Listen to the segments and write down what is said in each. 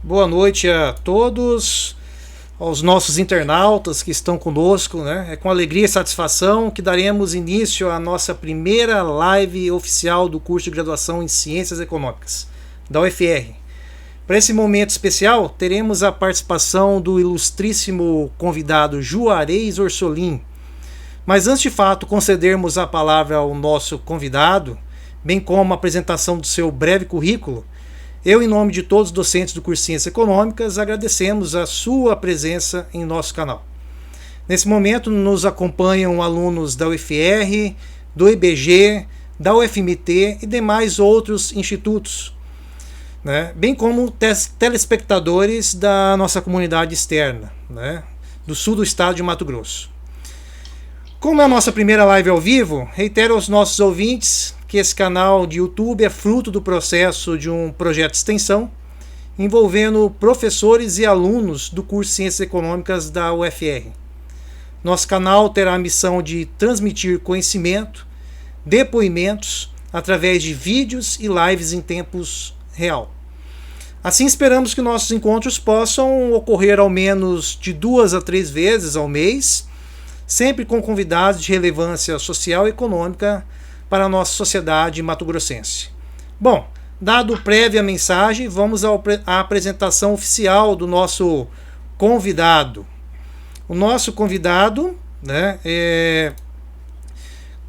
Boa noite a todos, aos nossos internautas que estão conosco, né? É com alegria e satisfação que daremos início à nossa primeira live oficial do curso de graduação em Ciências Econômicas, da UFR. Para esse momento especial, teremos a participação do ilustríssimo convidado Juarez Orsolim. Mas antes de fato concedermos a palavra ao nosso convidado, bem como a apresentação do seu breve currículo, eu, em nome de todos os docentes do curso de Ciências Econômicas, agradecemos a sua presença em nosso canal. Nesse momento nos acompanham alunos da UFR, do IBG, da UFMT e demais outros institutos, né? Bem como telespectadores da nossa comunidade externa, né? Do sul do estado de Mato Grosso. Como é a nossa primeira live ao vivo, reitero aos nossos ouvintes que esse canal de YouTube é fruto do processo de um projeto de extensão envolvendo professores e alunos do curso de Ciências Econômicas da UFR. Nosso canal terá a missão de transmitir conhecimento, depoimentos, através de vídeos e lives em tempos real. Assim, esperamos que nossos encontros possam ocorrer ao menos de 2 a 3 vezes ao mês, sempre com convidados de relevância social e econômica para a nossa sociedade mato-grossense. Bom, dado prévia mensagem, vamos à apresentação oficial do nosso convidado. O nosso convidado, né,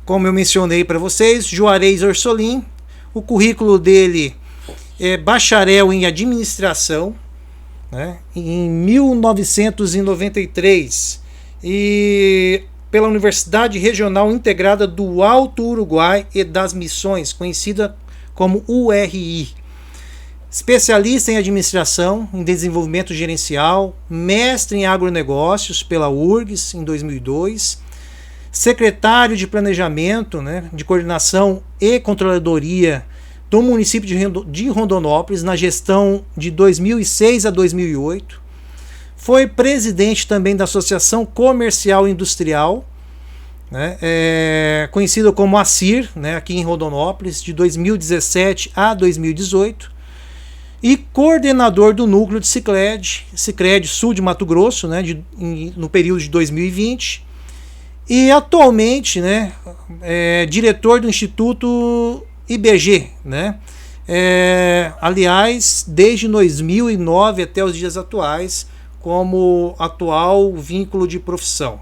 como eu mencionei para vocês, Juarez Orsolim. O currículo dele é bacharel em administração, né, em 1993, e pela Universidade Regional Integrada do Alto Uruguai e das Missões, conhecida como URI. Especialista em administração, em desenvolvimento gerencial, mestre em agronegócios pela URGS em 2002, secretário de planejamento, né, de coordenação e controladoria do município de Rondonópolis na gestão de 2006 a 2008. Foi presidente também da Associação Comercial e Industrial, né, conhecida como ACIR, né, aqui em Rondonópolis, de 2017 a 2018, e coordenador do núcleo de Sicredi Sul de Mato Grosso, né, no período de 2020, e atualmente, né, diretor do Instituto IBG, né, aliás, desde 2009 até os dias atuais, como atual vínculo de profissão.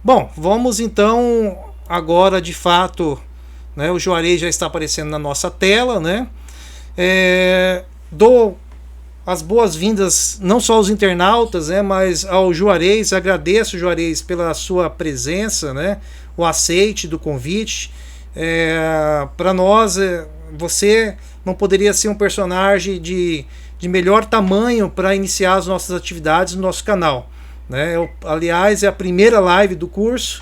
Bom, vamos então agora de fato, né, o Juarez já está aparecendo na nossa tela, né? Dou as boas-vindas não só aos internautas, né, mas ao Juarez. Agradeço, Juarez, pela sua presença, né, o aceite do convite. Para nós, você não poderia ser um personagem de melhor tamanho para iniciar as nossas atividades no nosso canal, né? Aliás, é a primeira live do curso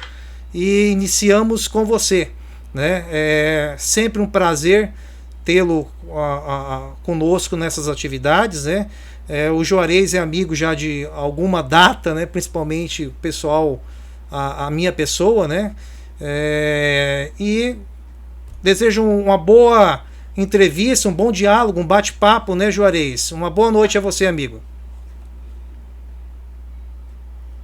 e iniciamos com você, né? É sempre um prazer tê-lo conosco nessas atividades, né? O Juarez é amigo já de alguma data, né? Principalmente o pessoal, a minha pessoa, né? E desejo uma boa entrevista, um bom diálogo, um bate-papo, né, Juarez? Uma boa noite a você, amigo.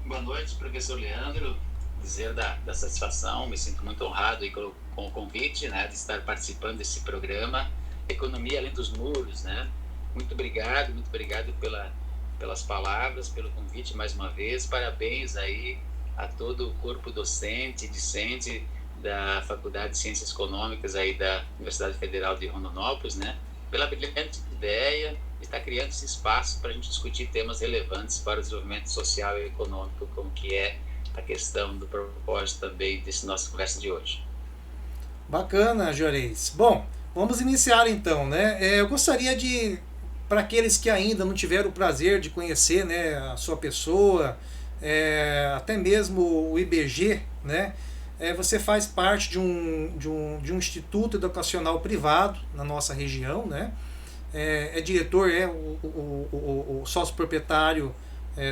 Boa noite, professor Leandro. Dizer da satisfação, me sinto muito honrado aí com o convite, né, de estar participando desse programa Economia Além dos Muros, né? Muito obrigado pelas palavras, pelo convite mais uma vez. Parabéns aí a todo o corpo docente, discente da Faculdade de Ciências Econômicas aí da Universidade Federal de Rondonópolis, né, pela brilhante ideia de estar criando esse espaço para a gente discutir temas relevantes para o desenvolvimento social e econômico, como que é a questão do propósito também dessa nossa conversa de hoje. Bacana, Juarez. Bom, vamos iniciar então, né? Eu gostaria de, para aqueles que ainda não tiveram o prazer de conhecer, né, a sua pessoa, até mesmo o IBG, né? Você faz parte de um instituto educacional privado na nossa região, né? Diretor, o sócio proprietário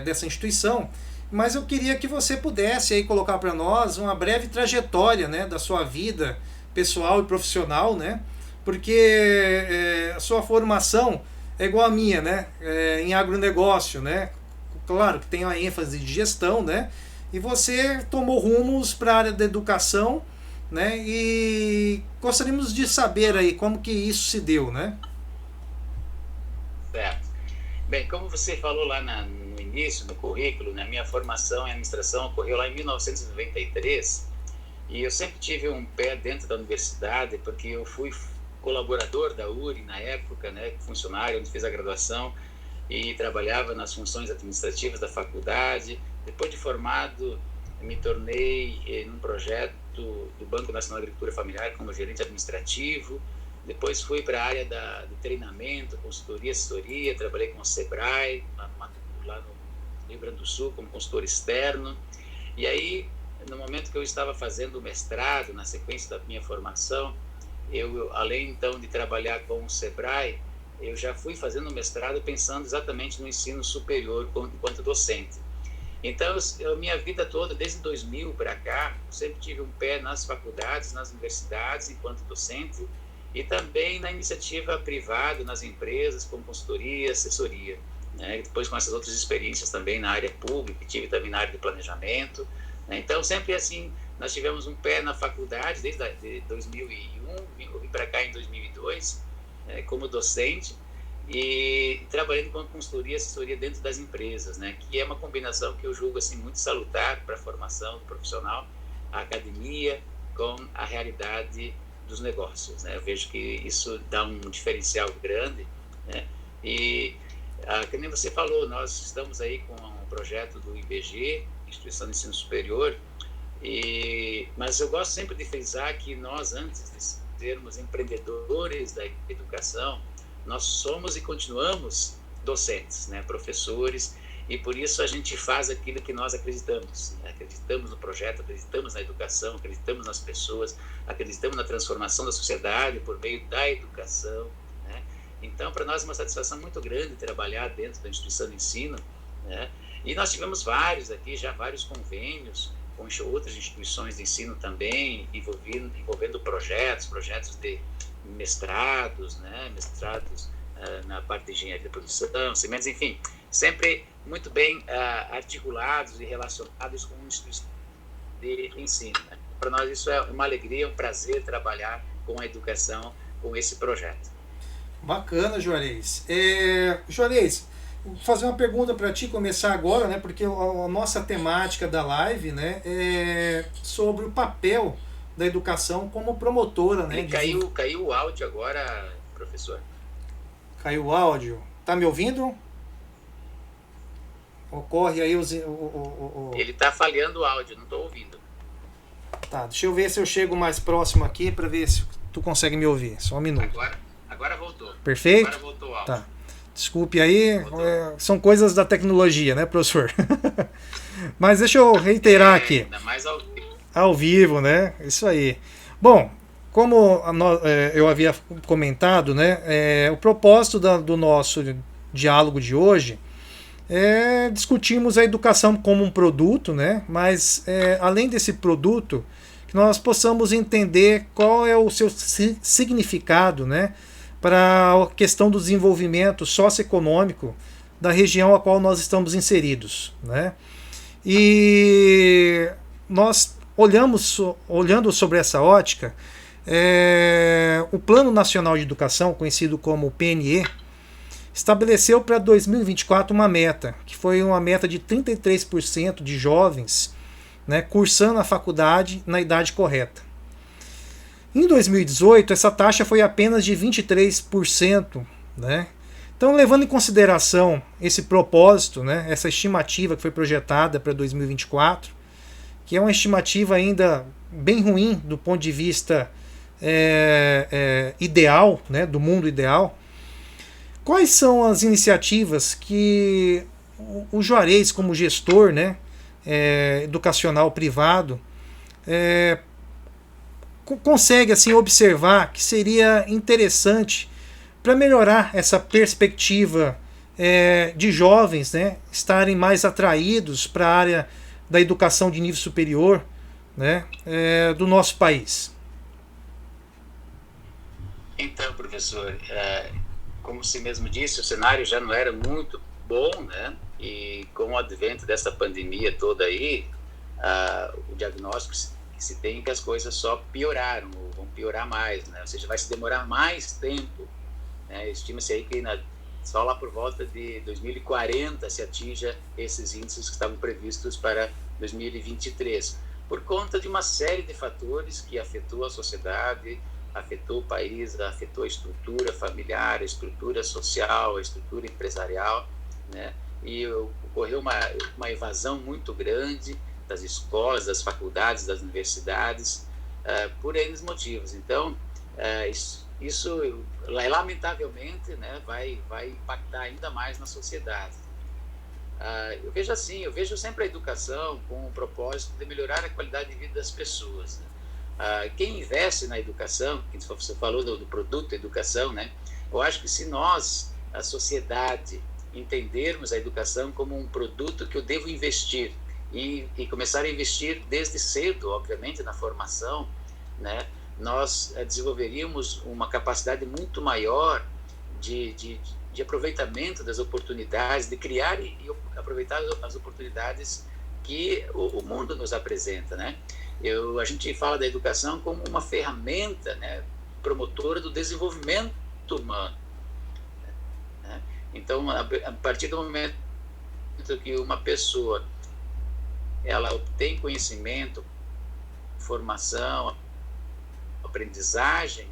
dessa instituição, mas eu queria que você pudesse aí colocar para nós uma breve trajetória, né, da sua vida pessoal e profissional, né? Porque a sua formação é igual a minha, né? Em agronegócio, né? Claro que tem a ênfase de gestão, né? E você tomou rumos para a área da educação, né? E gostaríamos de saber aí como que isso se deu, né? Certo. Bem, como você falou lá no início, no currículo, né, minha formação em administração ocorreu lá em 1993 e eu sempre tive um pé dentro da universidade porque eu fui colaborador da URI na época, né, funcionário onde fiz a graduação e trabalhava nas funções administrativas da faculdade. Depois de formado, me tornei num projeto do Banco Nacional de Agricultura Familiar como gerente administrativo. Depois fui para a área de treinamento, consultoria, assessoria, trabalhei com o Sebrae, lá no Rio Grande do Sul, como consultor externo. E aí, no momento que eu estava fazendo o mestrado, na sequência da minha formação, eu, além então de trabalhar com o Sebrae, eu já fui fazendo o mestrado pensando exatamente no ensino superior enquanto docente. Então, minha vida toda, desde 2000 para cá, sempre tive um pé nas faculdades, nas universidades, enquanto docente, e também na iniciativa privada, nas empresas, como consultoria, assessoria. Né? Depois com essas outras experiências também na área pública, tive também na área de planejamento. Né? Então, sempre assim, nós tivemos um pé na faculdade desde 2001, vim para cá em 2002, como docente, e trabalhando com consultoria e assessoria dentro das empresas, né? Que é uma combinação que eu julgo assim, muito salutar para a formação do profissional, a academia com a realidade dos negócios, né? Eu vejo que isso dá um diferencial grande, né? E, como você falou, nós estamos aí com um projeto do IBG, Instituição de Ensino Superior, mas eu gosto sempre de frisar que nós, antes de sermos empreendedores da educação, nós somos e continuamos docentes, né? Professores, e por isso a gente faz aquilo que nós acreditamos, né? Acreditamos no projeto, acreditamos na educação, acreditamos nas pessoas, acreditamos na transformação da sociedade por meio da educação, né? Então, para nós é uma satisfação muito grande trabalhar dentro da instituição de ensino, né? E nós tivemos vários convênios com outras instituições de ensino também, envolvendo projetos de mestrados, né? Mestrados na parte de engenharia de produção, cimentos, enfim, sempre muito bem articulados e relacionados com instituições de ensino. Né? Para nós isso é uma alegria, um prazer trabalhar com a educação, com esse projeto. Bacana, Juarez. Juarez, vou fazer uma pergunta para ti começar agora, né? Porque a nossa temática da live, né, é sobre o papel da educação como promotora, né? Caiu o áudio agora, professor. Caiu o áudio. Tá me ouvindo? Ocorre aí Ele tá falhando o áudio, não tô ouvindo. Tá, deixa eu ver se eu chego mais próximo aqui para ver se tu consegue me ouvir. Só um minuto. Agora voltou. Perfeito? Agora voltou o áudio. Tá. Desculpe aí, são coisas da tecnologia, né, professor? Mas deixa eu reiterar aqui. Ainda mais ao vivo. Ao vivo, né? Isso aí. Bom, como eu havia comentado, né, o propósito do nosso diálogo de hoje é discutirmos a educação como um produto, né? Mas além desse produto, que nós possamos entender qual é o seu significado, né, para a questão do desenvolvimento socioeconômico da região a qual nós estamos inseridos, né? E nós olhando sobre essa ótica, o Plano Nacional de Educação, conhecido como PNE, estabeleceu para 2024 uma meta, que foi uma meta de 33% de jovens, né, cursando a faculdade na idade correta. Em 2018, essa taxa foi apenas de 23%. Né? Então, levando em consideração esse propósito, né, essa estimativa que foi projetada para 2024, que é uma estimativa ainda bem ruim do ponto de vista ideal, né, do mundo ideal, quais são as iniciativas que o Juarez, como gestor, né, educacional privado, consegue assim observar que seria interessante para melhorar essa perspectiva de jovens, né, estarem mais atraídos para a área da educação de nível superior, né, do nosso país? Então, professor, como você mesmo disse, o cenário já não era muito bom, né? E com o advento dessa pandemia toda aí, o diagnóstico que se tem é que as coisas só pioraram, ou vão piorar mais, né? Ou seja, vai se demorar mais tempo, né? Estima-se aí que só lá por volta de 2040 se atinja esses índices que estavam previstos para 2023, por conta de uma série de fatores que afetou a sociedade, afetou o país, afetou a estrutura familiar, a estrutura social, a estrutura empresarial, né? E ocorreu uma evasão muito grande das escolas, das faculdades, das universidades, por N motivos. Então, isso lamentavelmente, né, vai impactar ainda mais na sociedade. Eu vejo assim, eu vejo sempre a educação com o propósito de melhorar a qualidade de vida das pessoas, né? Quem investe na educação, que você falou do produto educação, né? Eu acho que se nós, a sociedade, entendermos a educação como um produto que eu devo investir e começar a investir desde cedo, obviamente, na formação, né? Nós desenvolveríamos uma capacidade muito maior de aproveitamento das oportunidades, de criar e aproveitar as oportunidades que o mundo nos apresenta, né? A gente fala da educação como uma ferramenta, né, promotora do desenvolvimento humano, né? Então, a partir do momento que uma pessoa ela obtém conhecimento, formação, aprendizagem,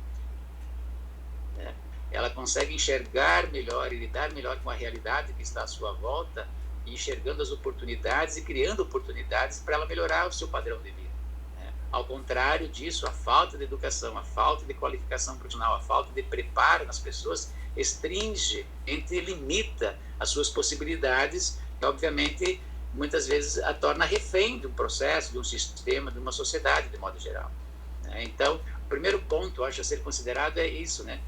né, ela consegue enxergar melhor e lidar melhor com a realidade que está à sua volta, e enxergando as oportunidades e criando oportunidades para ela melhorar o seu padrão de vida, né? Ao contrário disso, a falta de educação, a falta de qualificação profissional, a falta de preparo nas pessoas restringe, limita as suas possibilidades e, obviamente, muitas vezes a torna refém de um processo, de um sistema, de uma sociedade, de modo geral, né? Então, o primeiro ponto, eu acho, a ser considerado é isso, né?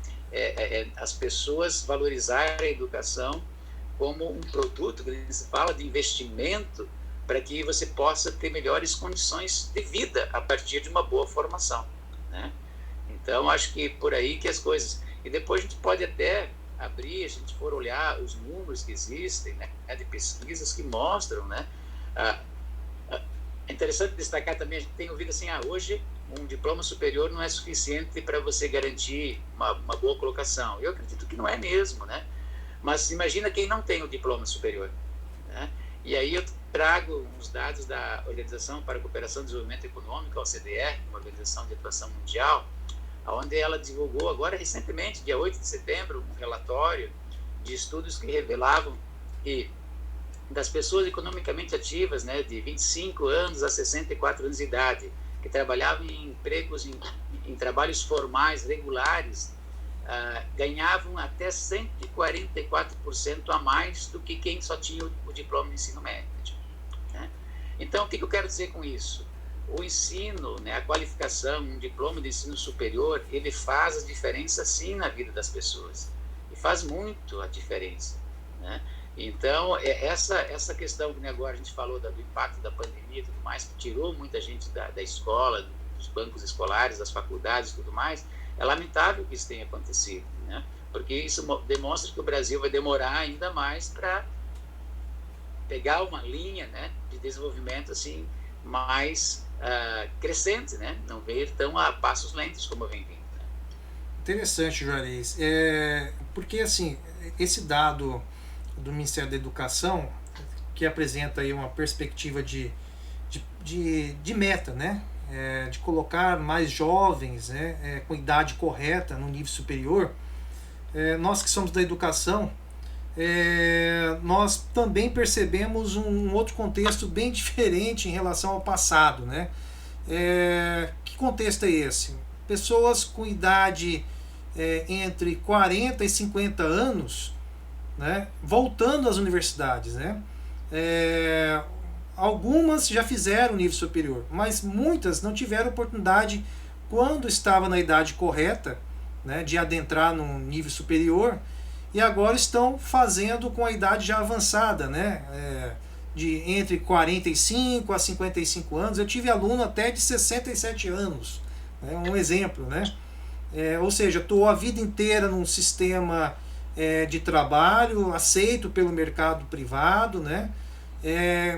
As pessoas valorizarem a educação como um produto, que se fala de investimento, para que você possa ter melhores condições de vida a partir de uma boa formação, né? Então, acho que por aí que as coisas... E depois a gente pode até abrir, se a gente for olhar os números que existem, né, de pesquisas que mostram, né? É interessante destacar também, a gente tem ouvido assim, hoje um diploma superior não é suficiente para você garantir uma boa colocação. Eu acredito que não é mesmo, né? Mas imagina quem não tem o diploma superior, né? E aí eu trago uns dados da Organização para a Cooperação e Desenvolvimento Econômico, a OCDE, uma organização de atuação mundial, onde ela divulgou agora recentemente, dia 8 de setembro, um relatório de estudos que revelavam que das pessoas economicamente ativas, né, de 25 anos a 64 anos de idade, que trabalhavam em empregos, em trabalhos formais, regulares, ganhavam até 144% a mais do que quem só tinha o diploma de ensino médio, né? Então, o que eu quero dizer com isso? O ensino, né, a qualificação, um diploma de ensino superior, ele faz a diferença, sim, na vida das pessoas. E faz muito a diferença, né? Então, essa questão que agora a gente falou do impacto da pandemia e tudo mais, que tirou muita gente da escola, dos bancos escolares, das faculdades e tudo mais, é lamentável que isso tenha acontecido, né? Porque isso demonstra que o Brasil vai demorar ainda mais para pegar uma linha, né, de desenvolvimento assim, mais crescente, né? Não ver tão a passos lentos como vem vindo, né? Interessante, Juarez. Porque assim, esse dado do Ministério da Educação, que apresenta aí uma perspectiva de meta, né? De colocar mais jovens, né, com idade correta no nível superior, nós que somos da educação, nós também percebemos um outro contexto bem diferente em relação ao passado, né? Que contexto é esse? Pessoas com idade entre 40 e 50 anos, né, voltando às universidades, né? Algumas já fizeram o nível superior, mas muitas não tiveram oportunidade quando estava na idade correta, né, de adentrar no nível superior, e agora estão fazendo com a idade já avançada, né, de entre 45 a 55 anos. Eu tive aluno até de 67 anos, né, um exemplo, né? Ou seja, estou a vida inteira num sistema de trabalho, aceito pelo mercado privado, né?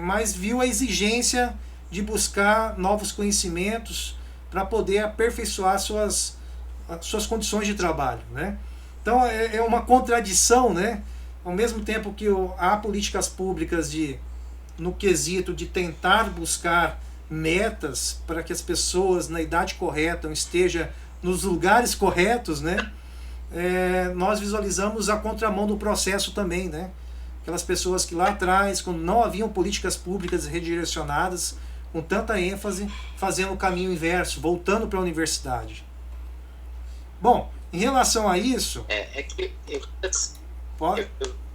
Mas viu a exigência de buscar novos conhecimentos para poder aperfeiçoar suas condições de trabalho, né? Então é uma contradição, né? Ao mesmo tempo que há políticas públicas no quesito de tentar buscar metas para que as pessoas na idade correta estejam nos lugares corretos, né? Nós visualizamos a contramão do processo também, né? Aquelas pessoas que lá atrás, quando não haviam políticas públicas redirecionadas com tanta ênfase, fazendo o caminho inverso, voltando para a universidade. Bom, em relação a isso...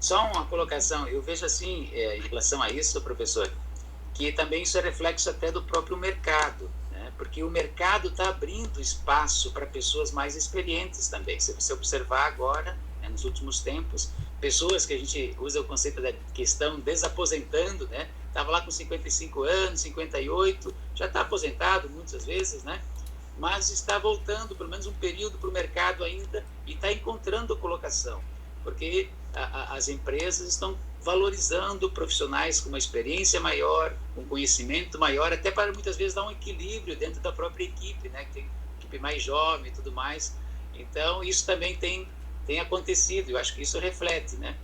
Só uma colocação, eu vejo assim, em relação a isso, professor, que também isso é reflexo até do próprio mercado, né? Porque o mercado está abrindo espaço para pessoas mais experientes também. Se você observar agora, né, nos últimos tempos, pessoas que a gente usa o conceito que estão desaposentando, né? Estava lá com 55 anos, 58, já está aposentado muitas vezes, né? Mas está voltando pelo menos um período para o mercado ainda e está encontrando colocação, porque as empresas estão valorizando profissionais com uma experiência maior, um conhecimento maior, até para muitas vezes dar um equilíbrio dentro da própria equipe, né? Que tem equipe mais jovem e tudo mais. Então, isso também tem acontecido, eu acho que isso reflete, né,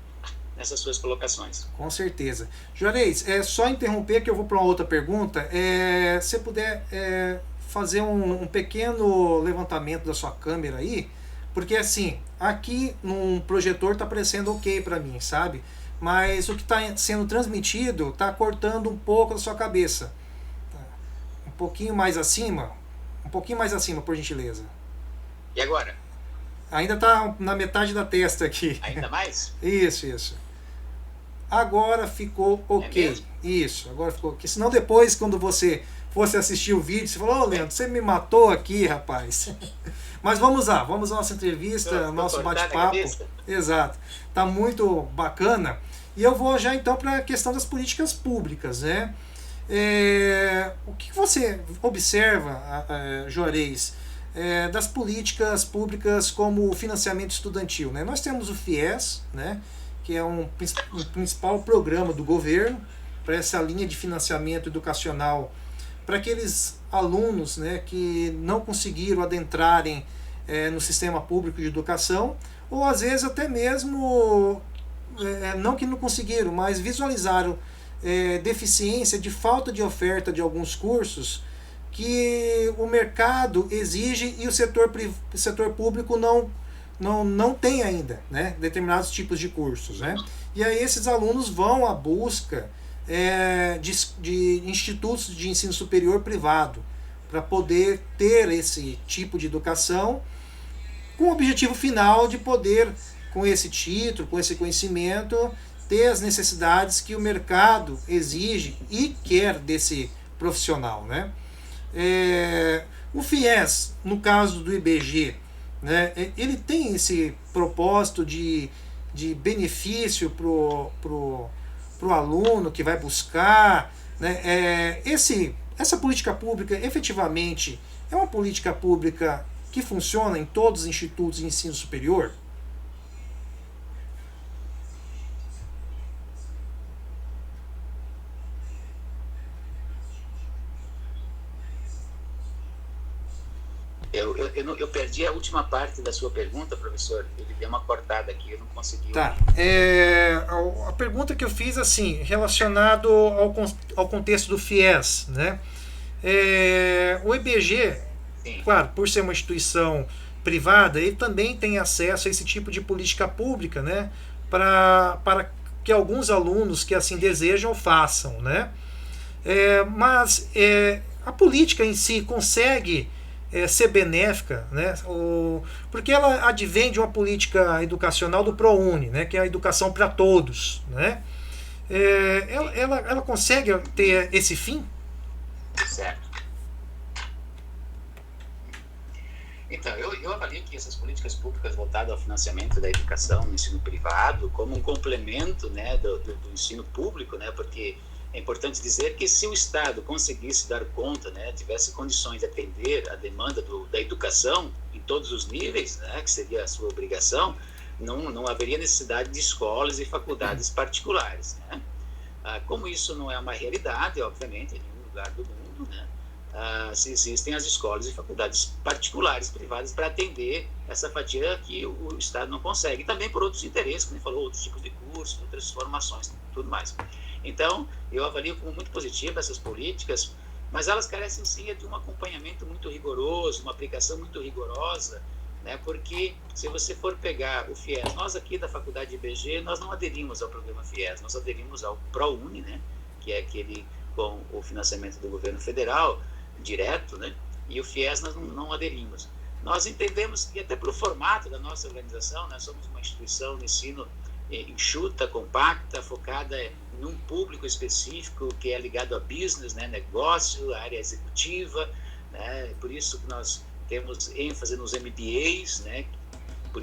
nessas suas colocações. Com certeza. Juarez, só interromper que eu vou para uma outra pergunta. Se puder fazer um pequeno levantamento da sua câmera aí, porque assim, aqui num projetor está aparecendo ok para mim, sabe? Mas o que está sendo transmitido está cortando um pouco da sua cabeça. Um pouquinho mais acima, por gentileza. E agora? Ainda está na metade da testa aqui. Ainda mais? Isso. Agora ficou ok. É isso, agora ficou ok. Senão depois, quando você fosse assistir o vídeo, você falou, Leandro, você me matou aqui, rapaz. Mas vamos lá, vamos à nossa entrevista, nosso bate-papo. Exato. Tá muito bacana. E eu vou já então para a questão das políticas públicas, né? O que você observa, Juarez, das políticas públicas como o financiamento estudantil, né? Nós temos o FIES, né? Que é um principal programa do governo para essa linha de financiamento educacional para aqueles alunos, né, que não conseguiram adentrarem no sistema público de educação, ou às vezes até mesmo, não que não conseguiram, mas visualizaram deficiência de falta de oferta de alguns cursos que o mercado exige e o setor público não tem ainda, né, determinados tipos de cursos, né? E aí esses alunos vão à busca de institutos de ensino superior privado para poder ter esse tipo de educação com o objetivo final de poder, com esse título, com esse conhecimento, ter as necessidades que o mercado exige e quer desse profissional, né? O FIES, no caso do IBG, né, ele tem esse propósito de benefício pro aluno que vai buscar, né? Essa política pública efetivamente é uma política pública que funciona em todos os institutos de ensino superior? Eu perdi a última parte da sua pergunta, professor. Ele deu uma cortada aqui, eu não consegui. Tá. A pergunta que eu fiz, assim, relacionado ao contexto do FIES, né? O IBG, sim, claro, por ser uma instituição privada, ele também tem acesso a esse tipo de política pública, né? Para que alguns alunos que assim desejam façam, né? Mas a política em si consegue ser benéfica, né? Porque ela advém de uma política educacional do ProUni, né? Que é a educação para todos, né? Ela consegue ter esse fim? Certo. Então, eu avalio que essas políticas públicas voltadas ao financiamento da educação no ensino privado como um complemento, né, do ensino público, né? Porque é importante dizer que se o Estado conseguisse dar conta, né, tivesse condições de atender a demanda da educação em todos os níveis, né, que seria a sua obrigação, não haveria necessidade de escolas e faculdades particulares, né? Como isso não é uma realidade, obviamente, em nenhum lugar do mundo, né? Se existem as escolas e faculdades particulares, privadas, para atender essa fatia que o Estado não consegue. E também por outros interesses, como ele falou, outros tipos de cursos, outras formações, tudo mais. Então, eu avalio como muito positivo essas políticas, mas elas carecem sim de um acompanhamento muito rigoroso, uma aplicação muito rigorosa, né? Porque se você for pegar o FIES, nós aqui da Faculdade de IBG, nós não aderimos ao programa FIES, nós aderimos ao ProUni, né? Que é aquele com o financiamento do governo federal, direto, né? E o FIES nós não aderimos. Nós entendemos que até pelo formato da nossa organização, nós somos uma instituição de ensino enxuta, compacta, focada em um público específico que é ligado a business, né? Negócio, área executiva, né? Por isso que nós temos ênfase nos MBAs, né? Por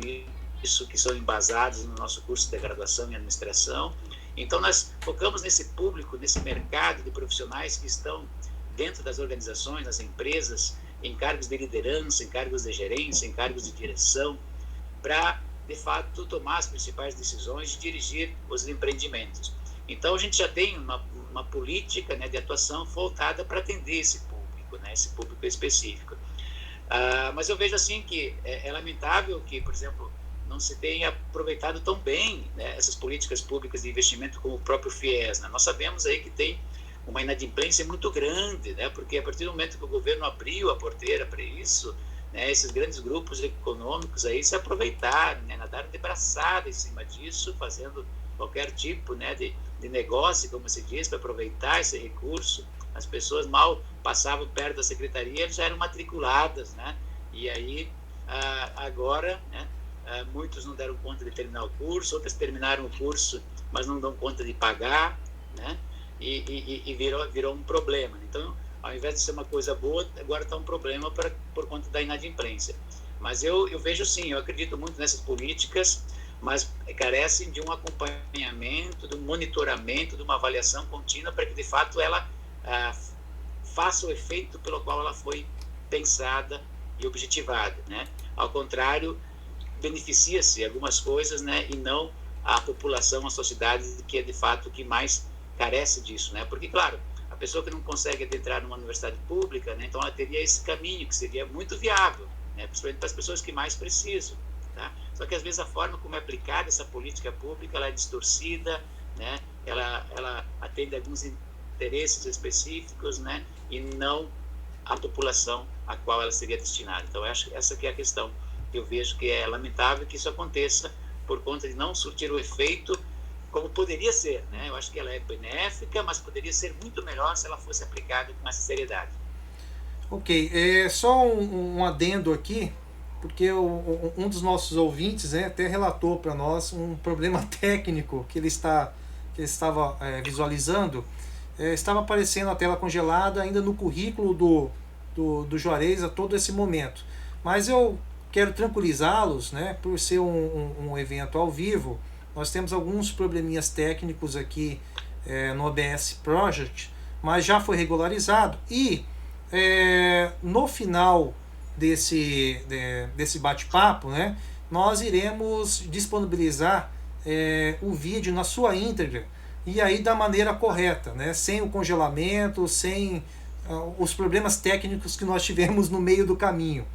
isso que são embasados no nosso curso de graduação em administração. Então nós focamos nesse público, nesse mercado de profissionais que estão dentro das organizações, nas empresas, em cargos de liderança, em cargos de gerência, em cargos de direção, para, de fato, tomar as principais decisões e dirigir os empreendimentos. Então, a gente já tem uma política, né, de atuação voltada para atender esse público, né, esse público específico. Mas eu vejo assim que é lamentável que, por exemplo, não se tenha aproveitado tão bem, né, essas políticas públicas de investimento como o próprio FIES, né? Nós sabemos aí que tem uma inadimplência muito grande, né? Porque a partir do momento que o governo abriu a porteira para isso, né, esses grandes grupos econômicos aí se aproveitaram, né, nadaram de braçada em cima disso, fazendo qualquer tipo, né, de negócio, como se diz, para aproveitar esse recurso. As pessoas mal passavam perto da secretaria, eles já eram matriculadas, né? E aí, agora, né, muitos não deram conta de terminar o curso, outros terminaram o curso, mas não dão conta de pagar, né? E virou um problema. Então, ao invés de ser uma coisa boa, agora está um problema por conta da inadimplência. Mas eu vejo sim, eu acredito muito nessas políticas, mas carecem de um acompanhamento, de um monitoramento, de uma avaliação contínua para que, de fato, ela faça o efeito pelo qual ela foi pensada e objetivada, né? Ao contrário, beneficia-se algumas coisas, né, e não a população, a sociedade, que é, de fato, o que mais carece disso, né? Porque, claro, a pessoa que não consegue adentrar numa universidade pública, né, então ela teria esse caminho, que seria muito viável, né, principalmente para as pessoas que mais precisam, tá? Só que, às vezes, a forma como é aplicada essa política pública, ela é distorcida, né? Ela atende a alguns interesses específicos, né, e não a população a qual ela seria destinada. Então, eu acho que essa que é a questão que eu vejo que é lamentável que isso aconteça por conta de não surtir o efeito como poderia ser, né? Eu acho que ela é benéfica, mas poderia ser muito melhor se ela fosse aplicada com essa seriedade. Ok, só um adendo aqui, porque um dos nossos ouvintes, né, até relatou para nós um problema técnico que ele estava visualizando. Estava aparecendo a tela congelada ainda no currículo do Juarez a todo esse momento. Mas eu quero tranquilizá-los, né, por ser um evento ao vivo. Nós temos alguns probleminhas técnicos aqui no OBS Project, mas já foi regularizado. E no final desse bate-papo, né, nós iremos disponibilizar o vídeo na sua íntegra, e aí da maneira correta, né, sem o congelamento, sem os problemas técnicos que nós tivemos no meio do caminho,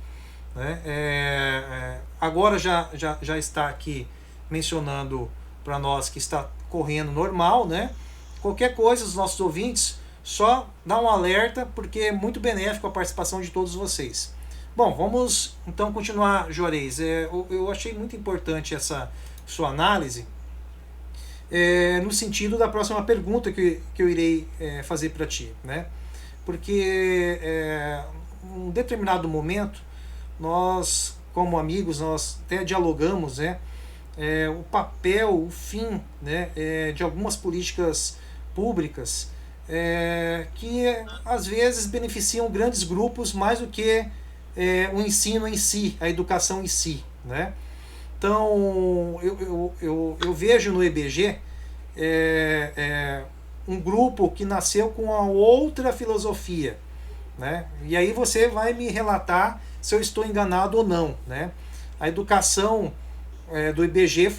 né? Agora já está aqui mencionando para nós que está correndo normal, né? Qualquer coisa, os nossos ouvintes, só dá um alerta, porque é muito benéfico a participação de todos vocês. Bom, vamos então continuar, Juarez. Eu achei muito importante essa sua análise, no sentido da próxima pergunta que eu irei fazer para ti, né? Porque em um determinado momento, nós, como amigos, nós até dialogamos, né, o papel, o fim, né, de algumas políticas públicas que às vezes beneficiam grandes grupos mais do que o ensino em si, a educação em si, né? Então eu vejo no EBG um grupo que nasceu com uma outra filosofia, né? E aí você vai me relatar se eu estou enganado ou não, né? A educação do IBG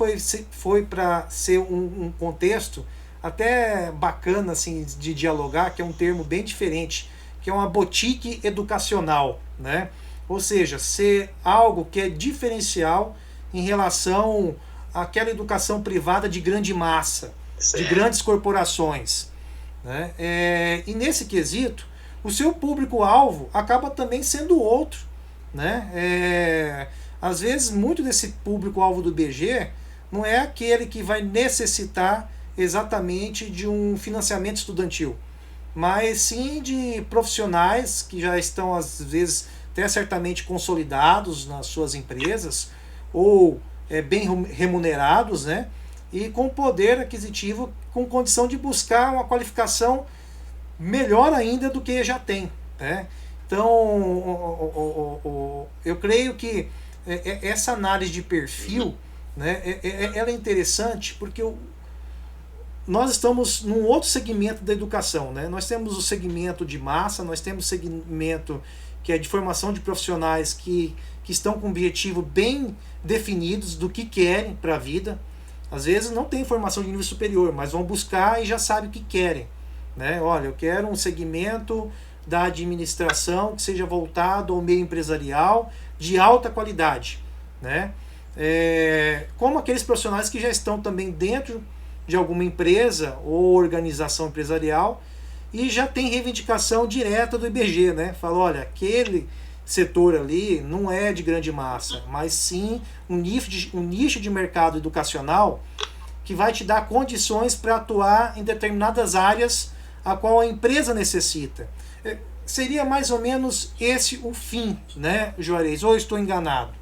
foi para ser um contexto até bacana assim, de dialogar, que é um termo bem diferente, que é uma boutique educacional, né? Ou seja, ser algo que é diferencial em relação àquela educação privada de grande massa, de grandes corporações, né? E nesse quesito, o seu público-alvo acaba também sendo outro, né? Às vezes, muito desse público-alvo do IBG não é aquele que vai necessitar exatamente de um financiamento estudantil, mas sim de profissionais que já estão, às vezes, até certamente consolidados nas suas empresas, ou bem remunerados, né? E com poder aquisitivo, com condição de buscar uma qualificação melhor ainda do que já tem, né? Então, eu creio que essa análise de perfil, né, ela é interessante porque nós estamos num outro segmento da educação, né? Nós temos o segmento de massa, nós temos o segmento que é de formação de profissionais que estão com um objetivo bem definidos do que querem para a vida. Às vezes não tem formação de nível superior, mas vão buscar e já sabem o que querem, né? Olha, eu quero um segmento da administração que seja voltado ao meio empresarial de alta qualidade, né? Como aqueles profissionais que já estão também dentro de alguma empresa ou organização empresarial e já tem reivindicação direta do IBG, né? Fala, olha, aquele setor ali não é de grande massa, mas sim um nicho de mercado educacional que vai te dar condições para atuar em determinadas áreas a qual a empresa necessita. Seria mais ou menos esse o fim, né, Juarez? Ou eu estou enganado?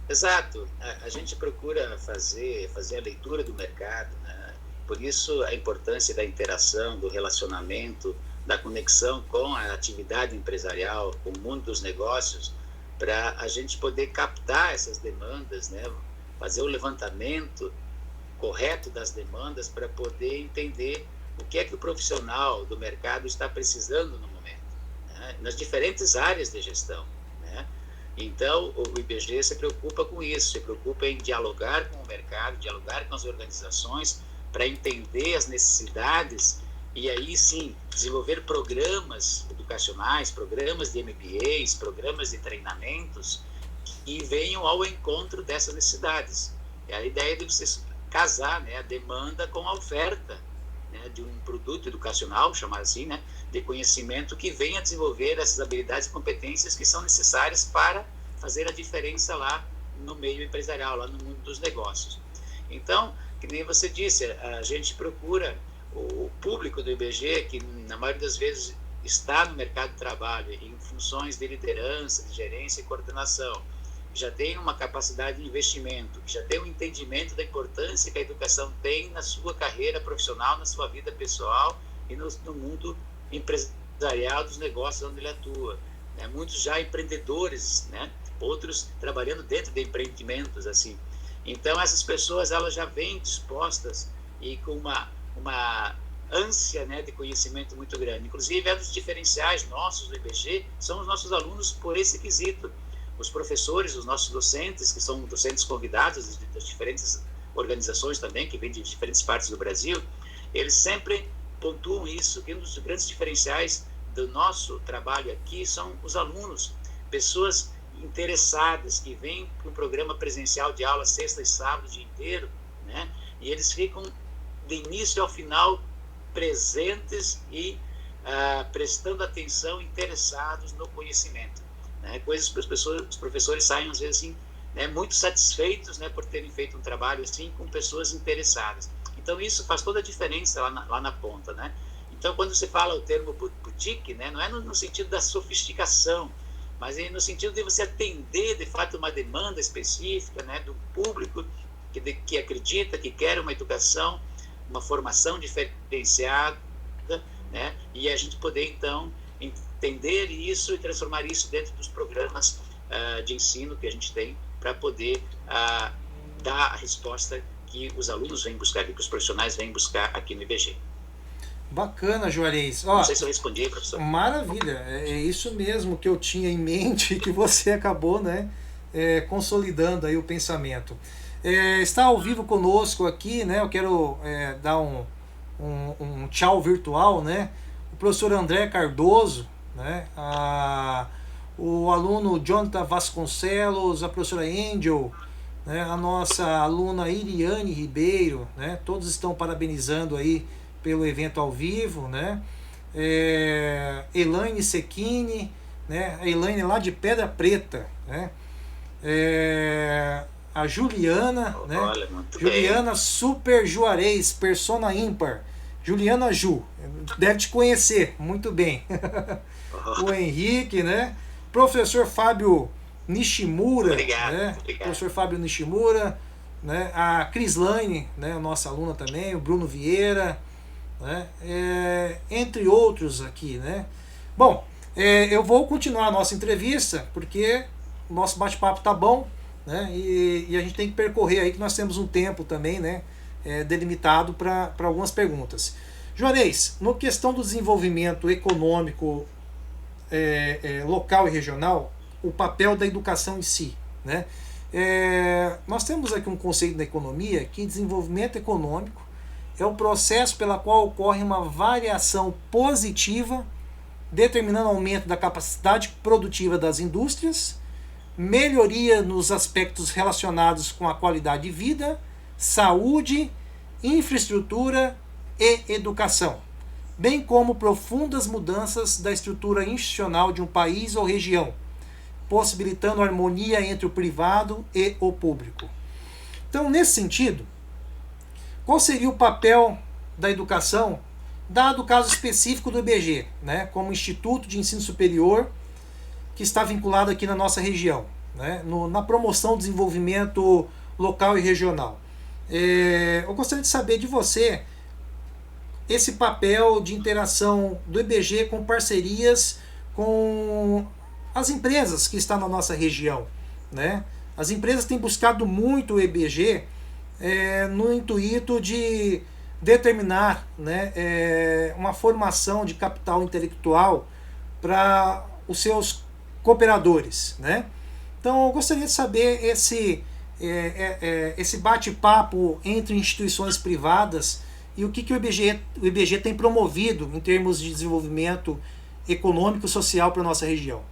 Exato. A gente procura fazer a leitura do mercado, né? Por isso a importância da interação, do relacionamento, da conexão com a atividade empresarial, com o mundo dos negócios, para a gente poder captar essas demandas, né? Fazer o levantamento correto das demandas para poder entender o que é que o profissional do mercado está precisando no momento, né? Nas diferentes áreas de gestão, né? Então, o IBG se preocupa com isso, se preocupa em dialogar com o mercado, dialogar com as organizações para entender as necessidades e aí sim desenvolver programas educacionais, programas de MBAs, programas de treinamentos que venham ao encontro dessas necessidades. É a ideia de você casar, né, a demanda com a oferta, né, de um produto educacional, chamar assim, né, de conhecimento que venha a desenvolver essas habilidades e competências que são necessárias para fazer a diferença lá no meio empresarial, lá no mundo dos negócios. Então, que nem você disse, a gente procura o público do IBG, que na maioria das vezes está no mercado de trabalho em funções de liderança, de gerência e coordenação, já tem uma capacidade de investimento, que já tem um entendimento da importância que a educação tem na sua carreira profissional, na sua vida pessoal e no mundo empresarial dos negócios onde ele atua, né? Muitos já empreendedores, né? Outros trabalhando dentro de empreendimentos, assim. Então essas pessoas, elas já vêm dispostas e com uma ânsia, né, de conhecimento muito grande. Inclusive, um dos diferenciais nossos do IBG são os nossos alunos por esse quesito. Os professores, os nossos docentes, que são docentes convidados das diferentes organizações também, que vêm de diferentes partes do Brasil, eles sempre pontuam isso, que um dos grandes diferenciais do nosso trabalho aqui são os alunos, pessoas interessadas, que vêm para um programa presencial de aula sexta e sábado o dia inteiro, né? E eles ficam de início ao final presentes e prestando atenção, interessados no conhecimento, né? Coisas que os professores saem às vezes assim, né, muito satisfeitos, né, por terem feito um trabalho assim com pessoas interessadas. Então isso faz toda a diferença lá na ponta, né? Então quando você fala o termo boutique, né, não é no sentido da sofisticação, mas é no sentido de você atender de fato uma demanda específica, né, do público que acredita, que quer uma educação, uma formação diferenciada, né, e a gente poder então entender isso e transformar isso dentro dos programas de ensino que a gente tem para poder dar a resposta que os alunos vêm buscar, que os profissionais vêm buscar aqui no IBG. Bacana, Juarez. Não sei se eu respondi aí, professor. Maravilha, é isso mesmo que eu tinha em mente e que você acabou, né, consolidando aí o pensamento. Está ao vivo conosco aqui, né? Eu quero dar um tchau virtual, né? O professor André Cardoso, né? O aluno Jonathan Vasconcelos, a professora Angel, né? A nossa aluna Iriane Ribeiro, né? Todos estão parabenizando aí pelo evento ao vivo, né? Elaine Secchini, né? A Elaine lá de Pedra Preta, né? A Juliana, né? Olha, Juliana Super Juarez, persona ímpar. Juliana Ju, deve te conhecer muito bem. O Henrique, né? Professor Fábio Nishimura, obrigado, né? Obrigado. Professor Fábio Nishimura, né? A Crislaine, né? Nossa aluna também, o Bruno Vieira, né? Entre outros aqui, né? Bom, eu vou continuar a nossa entrevista porque o nosso bate-papo tá bom, né? E a gente tem que percorrer aí que nós temos um tempo também, né? Delimitado para algumas perguntas. Juarez, no questão do desenvolvimento econômico local e regional, o papel da educação em si, né? Nós temos aqui um conceito da economia que desenvolvimento econômico é o processo pela qual ocorre uma variação positiva, determinando aumento da capacidade produtiva das indústrias, melhoria nos aspectos relacionados com a qualidade de vida, saúde, infraestrutura e educação, bem como profundas mudanças da estrutura institucional de um país ou região, possibilitando harmonia entre o privado e o público. Então, nesse sentido, qual seria o papel da educação, dado o caso específico do IBGE, né, como Instituto de Ensino Superior, que está vinculado aqui na nossa região, né, na promoção do desenvolvimento local e regional? Eu gostaria de saber de você esse papel de interação do IBGE com parcerias com as empresas que estão na nossa região, né? As empresas têm buscado muito o IBGE no intuito de determinar, né, uma formação de capital intelectual para os seus cooperadores, né? Então eu gostaria de saber esse bate-papo entre instituições privadas e o que o IBGE tem promovido em termos de desenvolvimento econômico e social para a nossa região.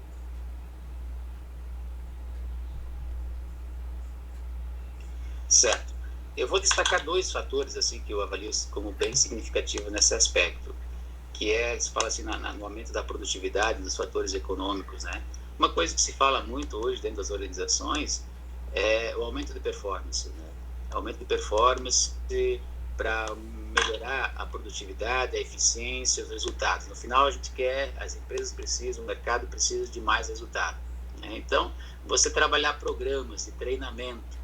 Certo. Eu vou destacar dois fatores assim que eu avalio como bem significativo nesse aspecto, que se fala assim no aumento da produtividade, dos fatores econômicos, né? Uma coisa que se fala muito hoje dentro das organizações é o aumento de performance, né? Aumento de performance para melhorar a produtividade, a eficiência, os resultados. No final, a gente quer, as empresas precisam, o mercado precisa de mais resultado, né? Então, você trabalhar programas de treinamento,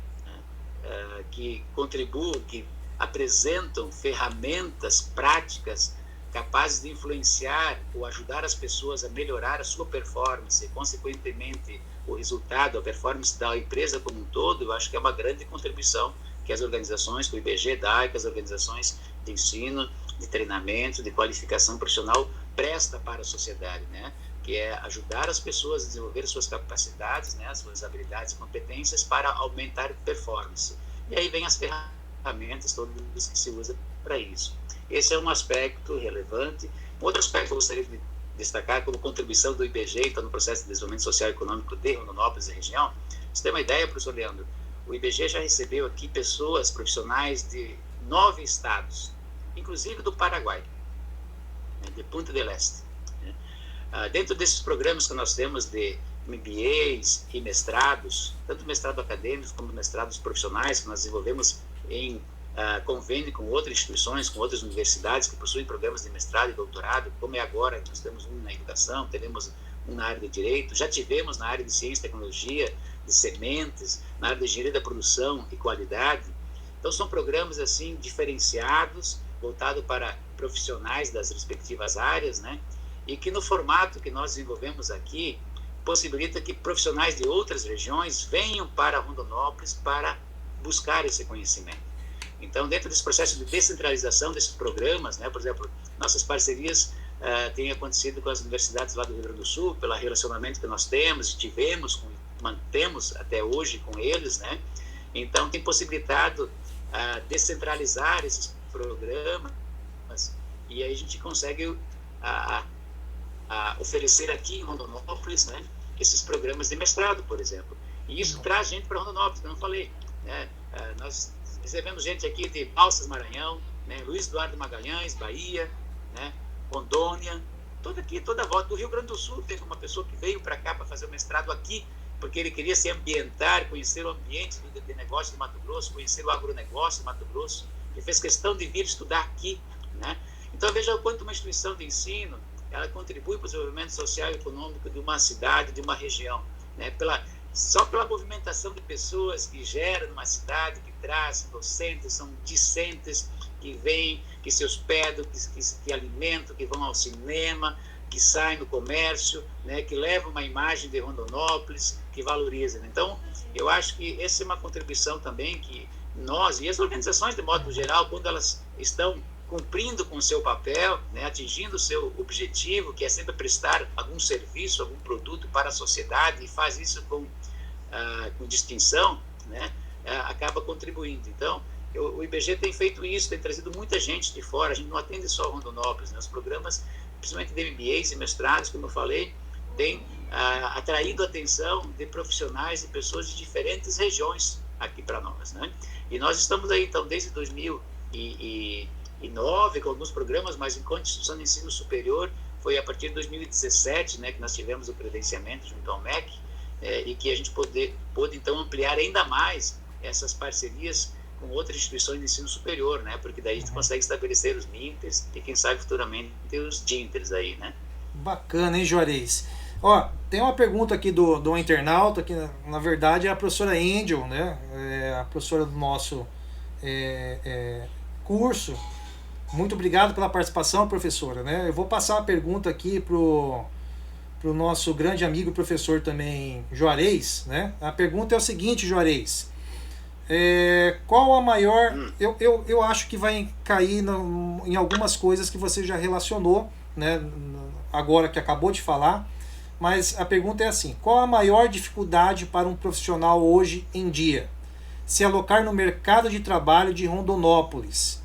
né, que contribuem, que apresentam ferramentas práticas capazes de influenciar ou ajudar as pessoas a melhorar a sua performance e, consequentemente, o resultado, a performance da empresa como um todo, eu acho que é uma grande contribuição que as organizações, que o IBGE dá, que as organizações de ensino, de treinamento, de qualificação profissional presta para a sociedade, né? Que é ajudar as pessoas a desenvolver suas capacidades, né? As suas habilidades e competências para aumentar a performance. E aí vem as ferramentas todas que se usa para isso. Esse é um aspecto relevante. Outro aspecto que eu gostaria de destacar como contribuição do IBGE, então, no processo de desenvolvimento social e econômico de Rondonópolis e região. Você tem uma ideia, professor Leandro? O IBGE já recebeu aqui pessoas profissionais de 9 estados, inclusive do Paraguai, né, de Punta del Este. Né? Dentro desses programas que nós temos de MBAs e mestrados, tanto mestrado acadêmico como mestrados profissionais, que nós desenvolvemos em convênio com outras instituições, com outras universidades que possuem programas de mestrado e doutorado, como é agora, nós temos um na educação, teremos um na área de direito, já tivemos na área de ciência e tecnologia, de sementes, na área de engenharia da produção e qualidade. Então são programas assim diferenciados, voltados para profissionais das respectivas áreas, né? E que no formato que nós desenvolvemos aqui, possibilita que profissionais de outras regiões venham para Rondonópolis para buscar esse conhecimento. Então, dentro desse processo de descentralização desses programas, né, por exemplo, nossas parcerias têm acontecido com as universidades lá do Rio Grande do Sul, pelo relacionamento que nós temos e tivemos com mantemos até hoje com eles, né? Então, tem possibilitado descentralizar esses programas, e aí a gente consegue oferecer aqui em Rondonópolis, né, esses programas de mestrado, por exemplo. E isso traz gente para Rondonópolis, que eu não falei, né? Nós recebemos gente aqui de Balsas, Maranhão, né, Luiz Eduardo Magalhães, Bahia, né, Rondônia, toda a volta do Rio Grande do Sul. Teve uma pessoa que veio para cá para fazer o mestrado aqui, porque ele queria se ambientar, conhecer o ambiente de negócio de Mato Grosso, conhecer o agronegócio de Mato Grosso. Ele fez questão de vir estudar aqui, né? Então, veja o quanto uma instituição de ensino ela contribui para o desenvolvimento social e econômico de uma cidade, de uma região, né? Só pela movimentação de pessoas que gera numa cidade, que trazem docentes, são discentes, que vêm, que se hospedam, que alimentam, que vão ao cinema, que saem no comércio, né? Que levam uma imagem de Rondonópolis, que valorizam. Então, eu acho que essa é uma contribuição também que nós e as organizações, de modo geral, quando elas estão cumprindo com o seu papel, né, atingindo o seu objetivo, que é sempre prestar algum serviço, algum produto para a sociedade, e faz isso com distinção, né, acaba contribuindo. Então, o IBG tem feito isso, tem trazido muita gente de fora. A gente não atende só Rondonópolis, né? Os programas, principalmente de MBAs e mestrados, como eu falei, têm atraído a atenção de profissionais e pessoas de diferentes regiões aqui para nós, né? E nós estamos aí, então, desde 2009, com alguns programas, mas enquanto instituição de ensino superior, foi a partir de 2017, né, que nós tivemos o credenciamento junto ao MEC, e que a gente pôde, então, ampliar ainda mais essas parcerias com outras instituições de ensino superior, né, porque daí a gente consegue estabelecer os MINTERs e, quem sabe, futuramente, os DINTERs aí, né. Bacana, hein, Juarez? Ó, tem uma pergunta aqui do internauta, que na verdade é a professora Angel, né, a professora do nosso curso. Muito obrigado pela participação, professora, né? Eu vou passar a pergunta aqui pro nosso grande amigo professor também, Juarez, né? A pergunta é o seguinte, Juarez: qual a maior... Eu acho que vai cair em algumas coisas que você já relacionou, né? Agora que acabou de falar, mas a pergunta é assim: qual a maior dificuldade para um profissional hoje em dia se alocar no mercado de trabalho de Rondonópolis,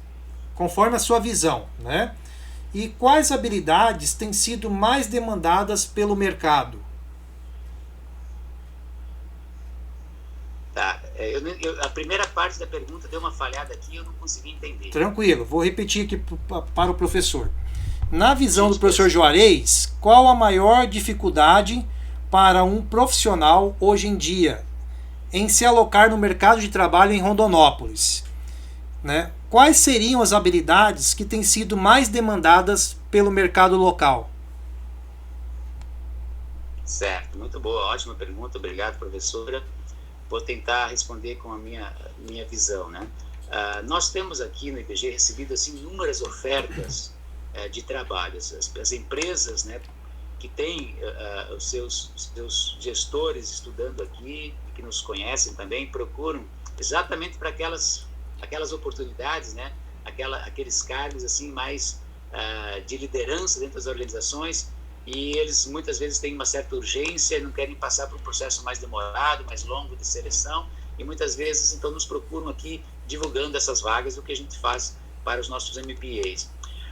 conforme a sua visão, né? E quais habilidades têm sido mais demandadas pelo mercado? Tá, a primeira parte da pergunta deu uma falhada aqui e eu não consegui entender. Tranquilo, vou repetir aqui para o professor. Na visão do professor Juarez, qual a maior dificuldade para um profissional hoje em dia em se alocar no mercado de trabalho em Rondonópolis, né? Quais seriam as habilidades que têm sido mais demandadas pelo mercado local? Certo, muito boa, ótima pergunta, obrigado, professora. Vou tentar responder com a minha visão, né? Nós temos aqui no IBG recebido assim, inúmeras ofertas de trabalho. As empresas, né, que têm os seus gestores estudando aqui, que nos conhecem também, procuram exatamente para aquelas oportunidades, né, aqueles cargos assim mais de liderança dentro das organizações, e eles muitas vezes têm uma certa urgência e não querem passar por um processo mais demorado, mais longo de seleção, e muitas vezes então nos procuram aqui divulgando essas vagas, o que a gente faz para os nossos MBAs.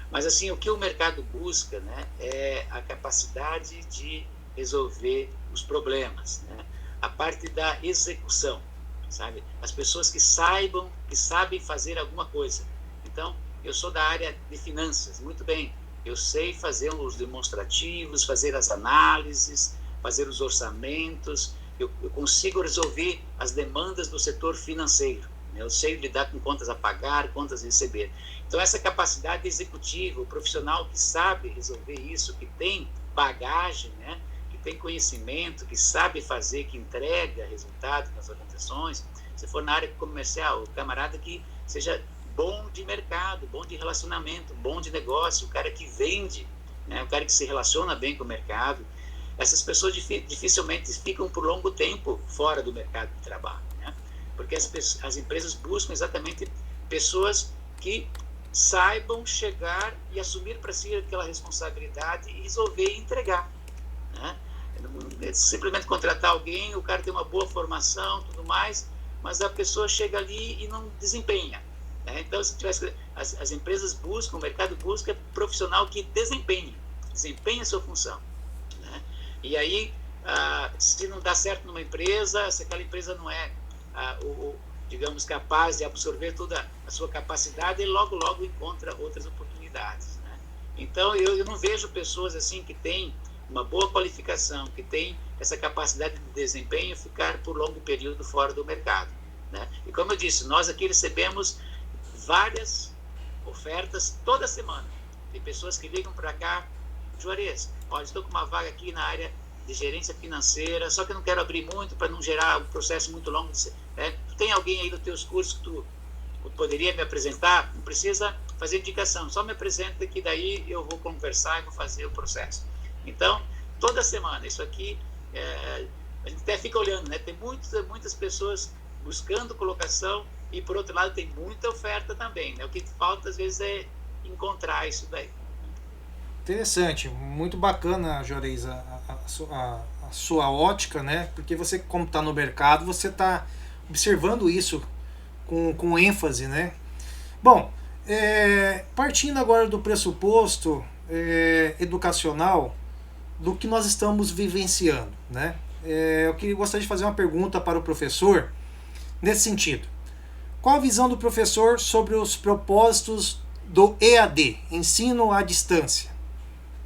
Mas assim, o que o mercado busca, né, é a capacidade de resolver os problemas, né, a parte da execução, sabe? As pessoas que sabem fazer alguma coisa. Então, eu sou da área de finanças, muito bem, eu sei fazer os demonstrativos, fazer as análises, fazer os orçamentos, eu consigo resolver as demandas do setor financeiro, né? Eu sei lidar com contas a pagar, contas a receber. Então, essa capacidade executiva, o profissional que sabe resolver isso, que tem bagagem, né? Que tem conhecimento, que sabe fazer, que entrega resultados nas organizações. Se for na área comercial, o camarada que seja bom de mercado, bom de relacionamento, bom de negócio, o cara que vende, né? O cara que se relaciona bem com o mercado. Essas pessoas dificilmente ficam por longo tempo fora do mercado de trabalho, né? Porque as empresas buscam exatamente pessoas que saibam chegar e assumir para si aquela responsabilidade e resolver e entregar, né? É simplesmente contratar alguém, o cara tem uma boa formação, tudo mais, mas a pessoa chega ali e não desempenha. Né? Então, se tivesse, as empresas buscam, o mercado busca profissional que desempenhe a sua função. Né? E aí, se não dá certo numa empresa, se aquela empresa não é, digamos, capaz de absorver toda a sua capacidade, ele logo encontra outras oportunidades. Né? Então, eu não vejo pessoas assim que têm uma boa qualificação, que têm essa capacidade de desempenho, ficar por longo período fora do mercado. Né? E como eu disse, nós aqui recebemos várias ofertas toda semana. Tem pessoas que ligam para cá: Juarez, olha, estou com uma vaga aqui na área de gerência financeira, só que eu não quero abrir muito para não gerar um processo muito longo. Tu tem alguém aí dos teus cursos que tu poderia me apresentar? Não precisa fazer indicação, só me apresenta que daí eu vou conversar e vou fazer o processo. Então, toda semana, isso aqui, a gente até fica olhando, né? Tem muitas pessoas buscando colocação e, por outro lado, tem muita oferta também, né? O que falta, às vezes, é encontrar isso daí. Interessante, muito bacana, Juarez, a sua ótica, né? Porque você, como está no mercado, você está observando isso com ênfase, né? Bom, partindo agora do pressuposto educacional do que nós estamos vivenciando, né? Eu gostaria de fazer uma pergunta para o professor nesse sentido. Qual a visão do professor sobre os propósitos do EAD, ensino à distância?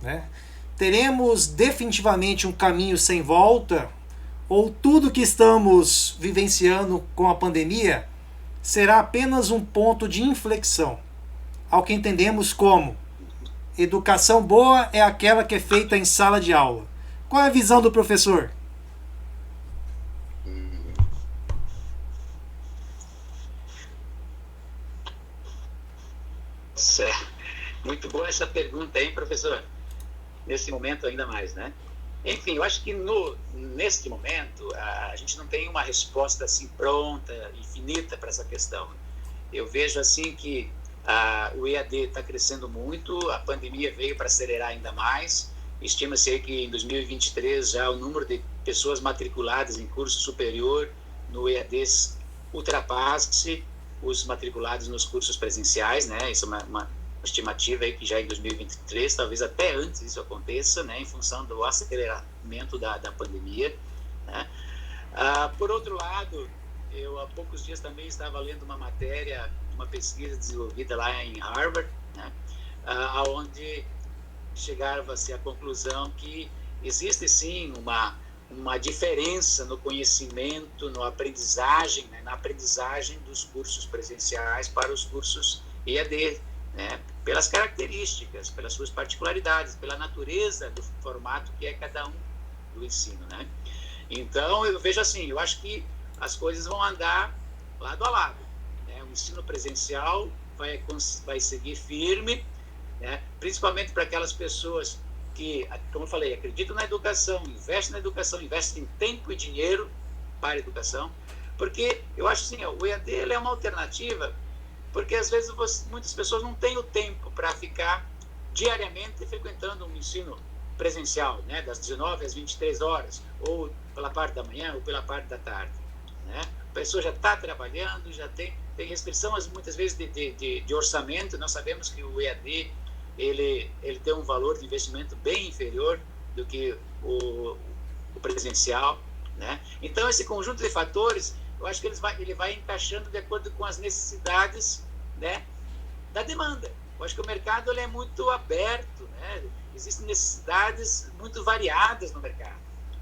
Né? Teremos definitivamente um caminho sem volta? Ou tudo que estamos vivenciando com a pandemia será apenas um ponto de inflexão, ao que entendemos como educação boa é aquela que é feita em sala de aula? Qual é a visão do professor? Certo. Muito boa essa pergunta, hein, professor? Nesse momento ainda mais, né? Enfim, eu acho que neste momento a gente não tem uma resposta assim pronta, infinita para essa questão. Eu vejo assim que o EAD está crescendo muito, a pandemia veio para acelerar ainda mais. Estima-se que em 2023 já o número de pessoas matriculadas em curso superior no EAD ultrapasse os matriculados nos cursos presenciais, né? Isso é uma estimativa aí que já em 2023, talvez até antes isso aconteça, né? Em função do aceleramento da pandemia. Né? Por outro lado, eu há poucos dias também estava lendo uma matéria, uma pesquisa desenvolvida lá em Harvard, né? Onde chegava-se à conclusão que existe sim uma diferença no conhecimento, no aprendizagem, né? Na aprendizagem dos cursos presenciais para os cursos EAD, né? Pelas características, pelas suas particularidades, pela natureza do formato que é cada um do ensino, né? Então, eu vejo assim, eu acho que as coisas vão andar lado a lado, né? O ensino presencial vai seguir firme, né? Principalmente para aquelas pessoas que, como eu falei, acreditam na educação, investem em tempo e dinheiro para a educação, porque eu acho assim, o EAD ele é uma alternativa, porque às vezes muitas pessoas não têm o tempo para ficar diariamente frequentando um ensino presencial, né, das 19 às 23 horas, ou pela parte da manhã, ou pela parte da tarde. Né? A pessoa já está trabalhando, já tem restrição, muitas vezes, de orçamento. Nós sabemos que o EAD ele tem um valor de investimento bem inferior do que o presencial. Né? Então, esse conjunto de fatores, eu acho que ele vai encaixando de acordo com as necessidades, né, da demanda. Eu acho que o mercado ele é muito aberto, né? Existem necessidades muito variadas no mercado,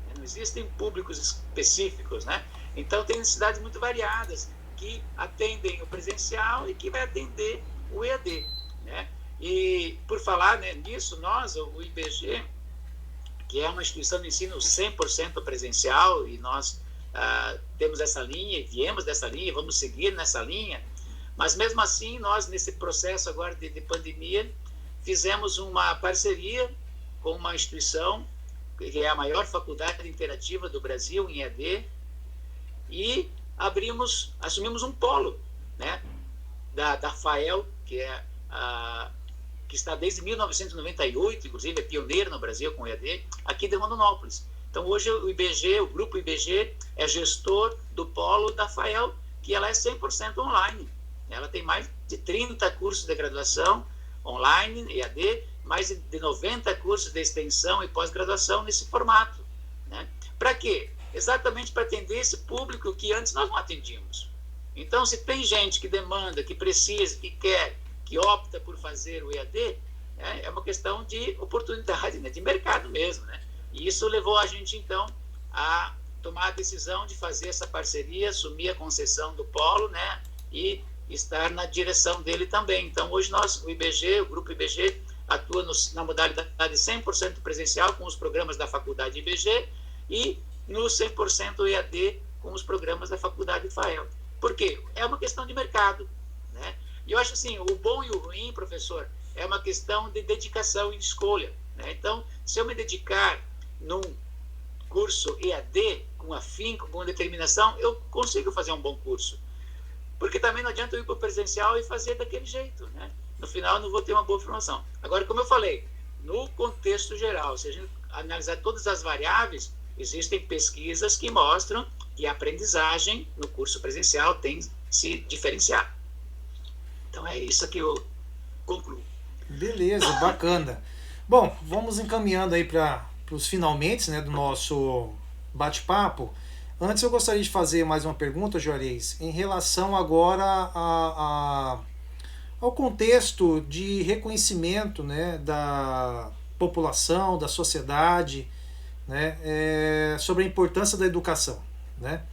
né? Não existem públicos específicos, né? Então, tem necessidades muito variadas que atendem o presencial e que vai atender o EAD, né? E, por falar, né, nisso, nós, o IBG, que é uma instituição de ensino 100% presencial, e nós temos essa linha, viemos dessa linha, vamos seguir nessa linha, mas mesmo assim, nós, nesse processo agora de pandemia, fizemos uma parceria com uma instituição, que é a maior faculdade interativa do Brasil, em EAD, e assumimos um polo, né, da FAEL, que está desde 1998, inclusive é pioneira no Brasil com EAD, aqui de Rondonópolis. Então, hoje o IBG, o grupo IBG, é gestor do polo da FAEL, que ela é 100% online. Ela tem mais de 30 cursos de graduação online, EAD, mais de 90 cursos de extensão e pós-graduação nesse formato. Né? Para quê? Exatamente para atender esse público que antes nós não atendíamos. Então, se tem gente que demanda, que precisa, que quer, que opta por fazer o EAD, é uma questão de oportunidade, né? De mercado mesmo. Né? E isso levou a gente, então, a tomar a decisão de fazer essa parceria, assumir a concessão do polo, né? E estar na direção dele também. Então, hoje o IBG, o grupo IBG, atua na modalidade 100% presencial com os programas da faculdade IBG e no 100% EAD com os programas da faculdade FAEL. Por quê? É uma questão de mercado. Né? E eu acho assim, o bom e o ruim, professor, é uma questão de dedicação e de escolha. Né? Então, se eu me dedicar num curso EAD com afinco, com determinação, eu consigo fazer um bom curso. Porque também não adianta eu ir para o presencial e fazer daquele jeito, né? No final, eu não vou ter uma boa formação. Agora, como eu falei, no contexto geral, se a gente analisar todas as variáveis, existem pesquisas que mostram que a aprendizagem no curso presencial tem se diferenciado. Então, é isso que eu concluo. Beleza, bacana. Bom, vamos encaminhando aí para os finalmente, né, do nosso bate-papo. Antes eu gostaria de fazer mais uma pergunta, Juarez, em relação agora ao contexto de reconhecimento, né, da população, da sociedade, né, sobre a importância da educação. Né?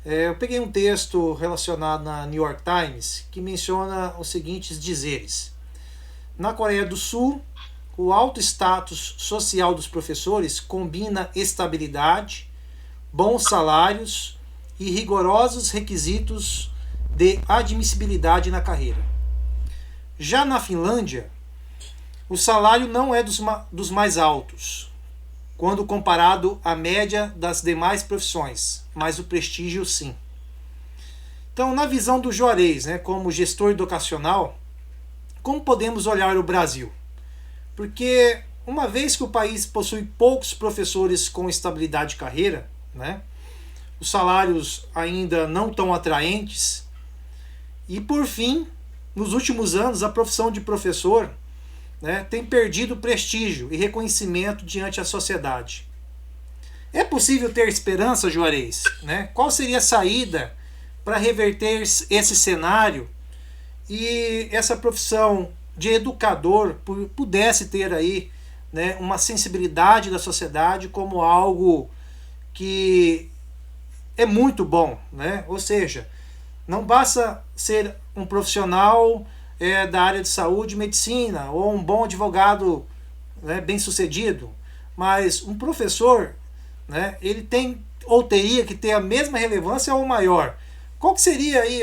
Eu peguei um texto relacionado na New York Times que menciona os seguintes dizeres. Na Coreia do Sul, o alto status social dos professores combina estabilidade, bons salários e rigorosos requisitos de admissibilidade na carreira. Já na Finlândia, o salário não é dos mais altos, quando comparado à média das demais profissões, mas o prestígio sim. Então, na visão do Juarez, né, como gestor educacional, como podemos olhar o Brasil? Porque uma vez que o país possui poucos professores com estabilidade de carreira, né, os salários ainda não tão atraentes, e por fim, nos últimos anos, a profissão de professor, né, tem perdido prestígio e reconhecimento diante da sociedade. É possível ter esperança, Juarez? Né? Qual seria a saída para reverter esse cenário e essa profissão de educador pudesse ter aí, né, uma sensibilidade da sociedade como algo que é muito bom, né? Ou seja, não basta ser um profissional da área de saúde e medicina ou um bom advogado, né, bem sucedido, mas um professor, né, ele tem ou teria que ter a mesma relevância ou maior. Qual que seria aí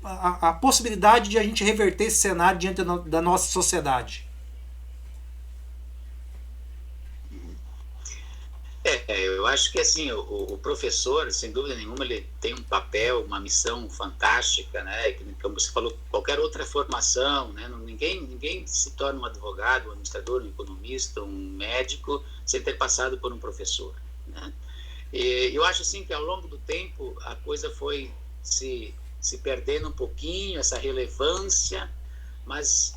a possibilidade de a gente reverter esse cenário diante da nossa sociedade? Eu acho que assim, o professor, sem dúvida nenhuma, ele tem um papel, uma missão fantástica, né? Como você falou, qualquer outra formação, né? Ninguém se torna um advogado, um administrador, um economista, um médico, sem ter passado por um professor, né? E eu acho assim que ao longo do tempo a coisa foi se perdendo um pouquinho, essa relevância, mas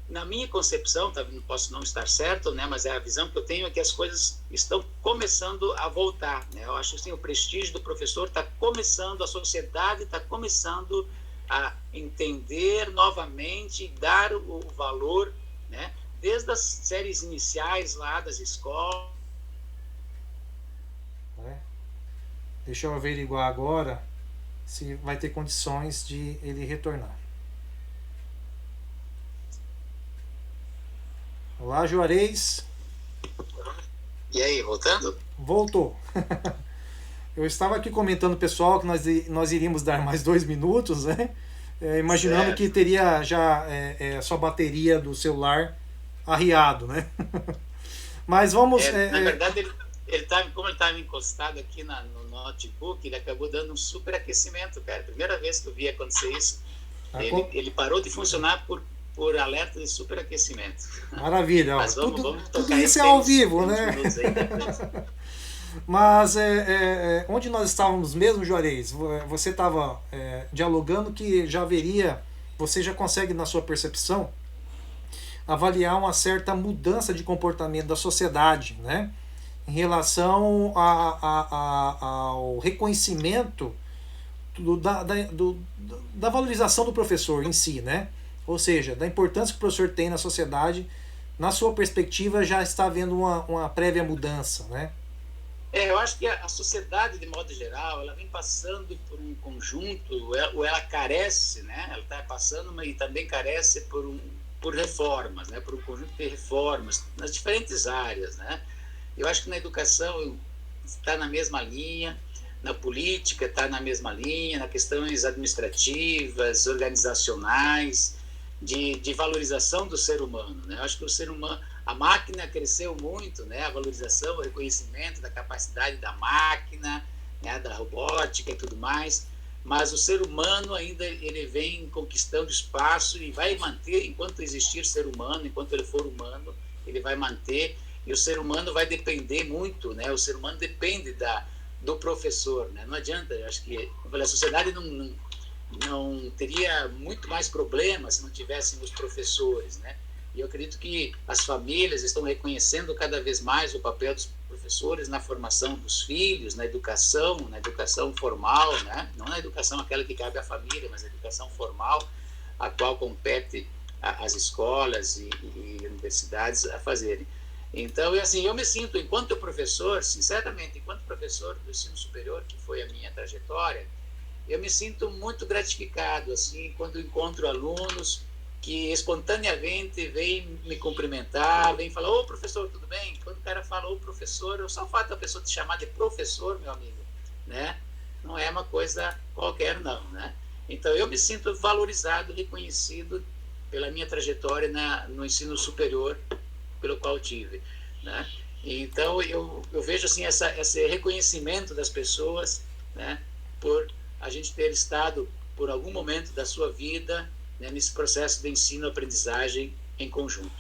na minha concepção, não posso não estar certo, né, mas a visão que eu tenho é que as coisas estão começando a voltar. Né? Eu acho que assim, o prestígio do professor está começando, a sociedade está começando a entender novamente, dar o valor, né, desde as séries iniciais lá das escolas. Deixa eu averiguar agora se vai ter condições de ele retornar. Olá, Juarez. E aí, voltando? Voltou. Eu estava aqui comentando, pessoal, que nós iríamos dar mais 2 minutos, né? Imaginando certo. Que teria já sua bateria do celular arriado, né? Mas vamos... na verdade, como ele estava encostado aqui no notebook, ele acabou dando um superaquecimento, cara. Primeira vez que eu vi acontecer isso. Ele parou de funcionar por por alerta de superaquecimento. Maravilha. Ó. Mas vamos Tudo tocar isso é ao vivo, uns né? minutos aí depois. Mas onde nós estávamos mesmo, Juarez? Você estava dialogando que já haveria, você já consegue, na sua percepção, avaliar uma certa mudança de comportamento da sociedade, né? Em relação ao reconhecimento da valorização do professor em si, né? Ou seja, da importância que o professor tem na sociedade, na sua perspectiva já está havendo uma prévia mudança, né? Eu acho que a sociedade, de modo geral, ela vem passando por um conjunto, ou ela carece, né? Ela está passando, mas também carece por reformas, né? Por um conjunto de reformas nas diferentes áreas, né? Eu acho que na educação está na mesma linha, na política está na mesma linha, nas questões administrativas, organizacionais, de valorização do ser humano, né? Eu acho que o ser humano, a máquina cresceu muito, né? A valorização, o reconhecimento da capacidade da máquina, né? Da robótica e tudo mais, mas o ser humano ainda ele vem conquistando espaço e vai manter, enquanto existir ser humano, enquanto ele for humano, ele vai manter, e o ser humano vai depender muito, né? O ser humano depende do professor, né? Não adianta, eu acho que a sociedade não teria muito mais problemas se não tivessem os professores, né? E eu acredito que as famílias estão reconhecendo cada vez mais o papel dos professores na formação dos filhos, na educação formal, né? Não na educação aquela que cabe à família, mas na educação formal, a qual compete as escolas e universidades a fazerem. Então, assim, eu me sinto, enquanto professor, sinceramente, enquanto professor do ensino superior, que foi a minha trajetória, eu me sinto muito gratificado, assim, quando encontro alunos que espontaneamente vêm me cumprimentar, vêm falar, ô professor, tudo bem? Quando o cara fala, ô professor, só o fato da pessoa te chamar de professor, meu amigo, né? Não é uma coisa qualquer, não, né? Então, eu me sinto valorizado, reconhecido pela minha trajetória no ensino superior, pelo qual tive, né? Então, eu vejo, assim, esse reconhecimento das pessoas, né? Por a gente ter estado, por algum momento da sua vida, né, nesse processo de ensino-aprendizagem em conjunto.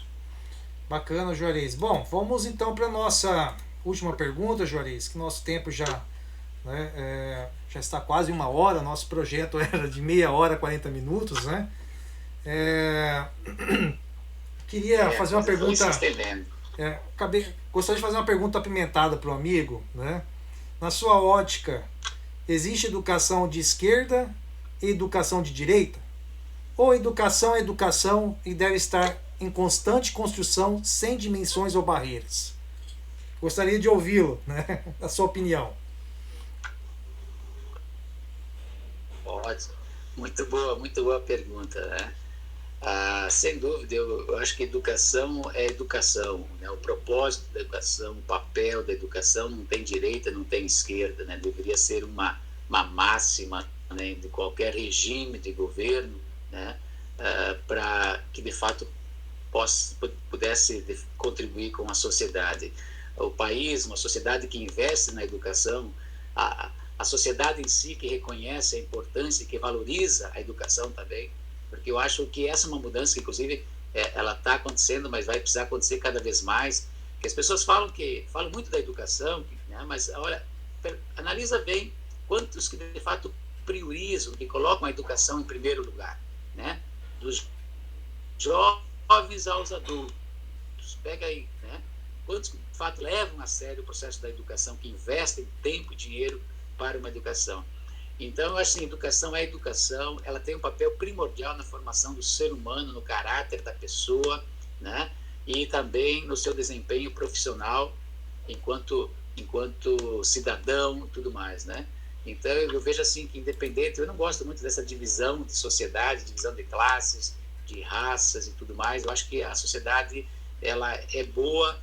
Bacana, Juarez. Bom, vamos então para a nossa última pergunta, Juarez, que nosso tempo já, né, já está quase 1 hora, nosso projeto era de 30 minutos, 40 minutos, né? Queria fazer uma pergunta. Gostaria de fazer uma pergunta apimentada para o amigo, né? Na sua ótica, existe educação de esquerda e educação de direita? Ou educação é educação e deve estar em constante construção, sem dimensões ou barreiras? Gostaria de ouvi-lo, né? A sua opinião. Ótimo. Muito boa pergunta, né? Sem dúvida, eu acho que educação é educação, né? O propósito da educação, o papel da educação não tem direita, não tem esquerda, né? Deveria ser uma máxima, né, de qualquer regime de governo, né? Para que de fato pudesse contribuir com a sociedade. O país, uma sociedade que investe na educação, a sociedade em si que reconhece a importância e que valoriza a educação também, porque eu acho que essa é uma mudança que, inclusive, ela está acontecendo, mas vai precisar acontecer cada vez mais, que as pessoas falam muito da educação, né, mas, olha, analisa bem quantos que, de fato, priorizam, que colocam a educação em primeiro lugar, né, dos jovens aos adultos, pega aí, né, quantos, de fato, levam a sério o processo da educação, que investem tempo e dinheiro para uma educação. Então, eu acho que educação é educação, ela tem um papel primordial na formação do ser humano, no caráter da pessoa, né? E também no seu desempenho profissional enquanto cidadão e tudo mais, né? Então, eu vejo assim que independente, eu não gosto muito dessa divisão de sociedade, divisão de classes, de raças e tudo mais. Eu acho que a sociedade, ela é boa,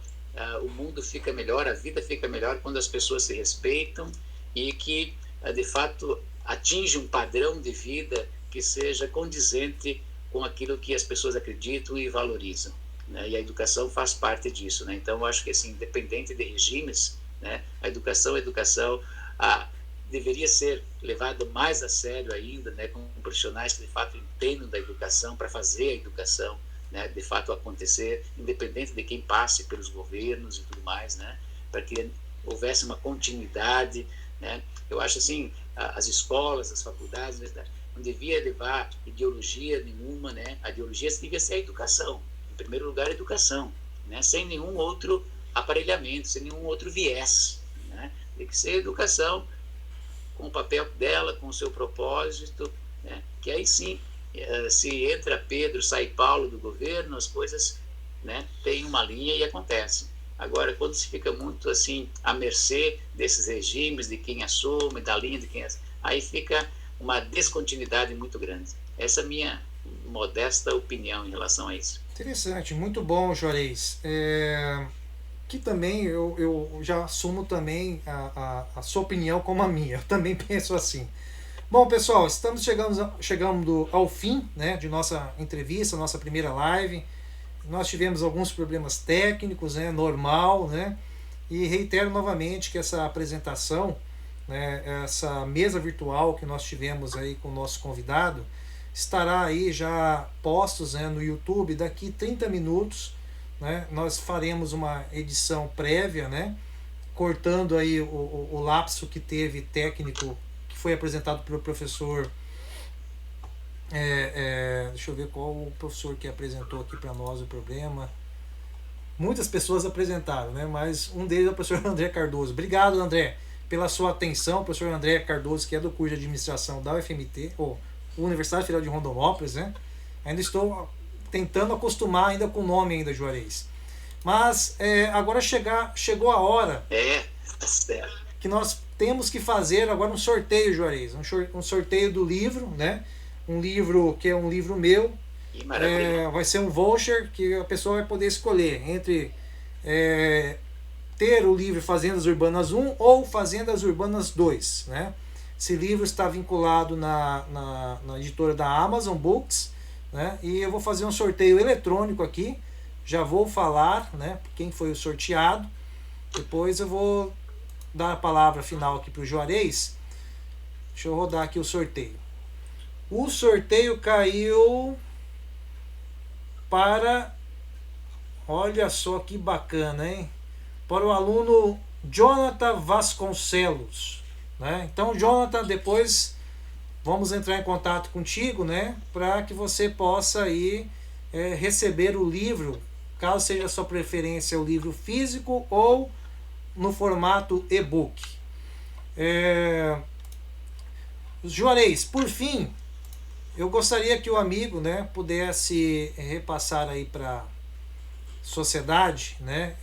o mundo fica melhor, a vida fica melhor quando as pessoas se respeitam e que de fato atinge um padrão de vida que seja condizente com aquilo que as pessoas acreditam e valorizam, né? E a educação faz parte disso, né? Então eu acho que assim, independente de regimes, né, a educação deveria ser levado mais a sério ainda, né, com profissionais que de fato entendam da educação, para fazer a educação, né, de fato acontecer, independente de quem passe pelos governos e tudo mais, né, para que houvesse uma continuidade, né. Eu acho assim, as escolas, as faculdades, não devia levar ideologia nenhuma, né. A ideologia devia ser a educação, em primeiro lugar a educação, né, sem nenhum outro aparelhamento, sem nenhum outro viés, né. Tem que ser educação com o papel dela, com o seu propósito, né, que aí sim, se entra Pedro, sai Paulo do governo, as coisas, né, têm uma linha e acontecem. Agora, quando se fica muito assim à mercê desses regimes, de quem assume, da linha de quem aí fica uma descontinuidade muito grande. Essa é a minha modesta opinião em relação a isso. Interessante, muito bom, Juarez. Que também eu já assumo também a sua opinião como a minha. Eu também penso assim. Bom, pessoal, estamos chegando ao fim, né, de nossa entrevista, nossa primeira live. Nós tivemos alguns problemas técnicos, né, normal, né, e reitero novamente que essa apresentação, né, essa mesa virtual que nós tivemos aí com o nosso convidado, estará aí já postos, né, no YouTube daqui 30 minutos, né, nós faremos uma edição prévia, né, cortando aí o lapso que teve técnico, que foi apresentado pelo professor, deixa eu ver qual o professor que apresentou aqui para nós o problema. Muitas pessoas apresentaram, né, mas um deles é o professor André Cardoso. Obrigado, André, pela sua atenção. O professor André Cardoso, que é do curso de administração da UFMT, ou Universidade Federal de Rondonópolis, né? Ainda estou tentando acostumar ainda com o nome ainda, Juarez. Mas agora chegou a hora que nós temos que fazer agora um sorteio, Juarez. Um sorteio do livro, né? Um livro que é um livro meu. Vai ser um voucher que a pessoa vai poder escolher entre ter o livro Fazendas Urbanas 1 ou Fazendas Urbanas 2, né? Esse livro está vinculado na editora da Amazon Books, né? E eu vou fazer um sorteio eletrônico aqui. Já vou falar, né, quem foi o sorteado. Depois eu vou dar a palavra final aqui para o Juarez. Deixa eu rodar aqui o sorteio. O sorteio caiu para... Olha só que bacana, hein? Para o aluno Jonathan Vasconcelos, né? Então, Jonathan, depois vamos entrar em contato contigo, né, para que você possa aí receber o livro, caso seja a sua preferência o livro físico ou no formato e-book. Juarez, por fim, eu gostaria que o amigo, né, pudesse repassar aí para a sociedade, né,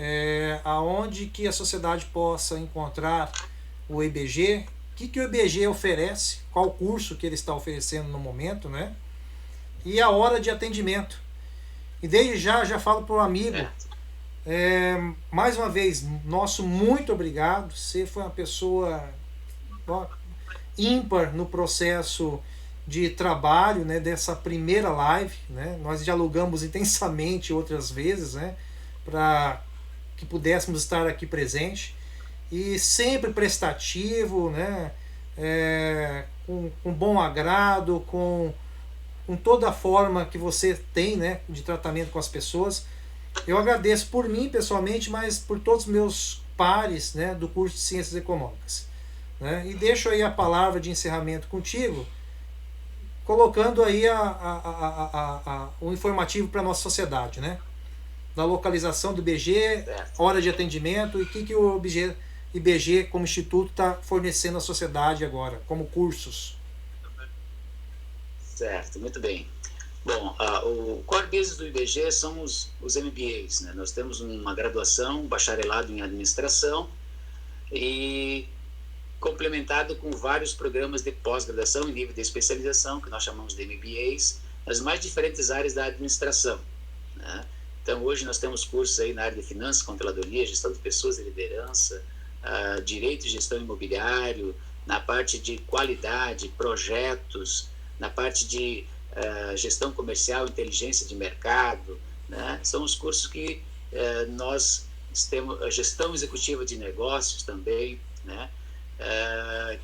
aonde que a sociedade possa encontrar o IBG, o que o IBG oferece, qual curso que ele está oferecendo no momento, né, e a hora de atendimento. E desde já falo para o amigo, mais uma vez, nosso muito obrigado. Você foi uma pessoa ímpar no processo de trabalho, né, dessa primeira live, né? Nós dialogamos intensamente outras vezes, né, para que pudéssemos estar aqui presente, e sempre prestativo, né, com bom agrado, com toda a forma que você tem, né, de tratamento com as pessoas. Eu agradeço por mim pessoalmente, mas por todos os meus pares, né, do curso de Ciências Econômicas, né? E deixo aí a palavra de encerramento contigo, colocando aí o informativo para a nossa sociedade, né? Da localização do IBG, hora de atendimento e o que o IBG como instituto está fornecendo à sociedade agora, como cursos. Certo, muito bem. Bom, o core business do IBG são os MBAs, né? Nós temos uma graduação, um bacharelado em administração e complementado com vários programas de pós-graduação em nível de especialização, que nós chamamos de MBAs, nas mais diferentes áreas da administração, né? Então, hoje nós temos cursos aí na área de finanças, controladoria, gestão de pessoas e liderança, direito e gestão imobiliário, na parte de qualidade, projetos, na parte de gestão comercial, inteligência de mercado, né? São os cursos que nós temos, gestão executiva de negócios também, né?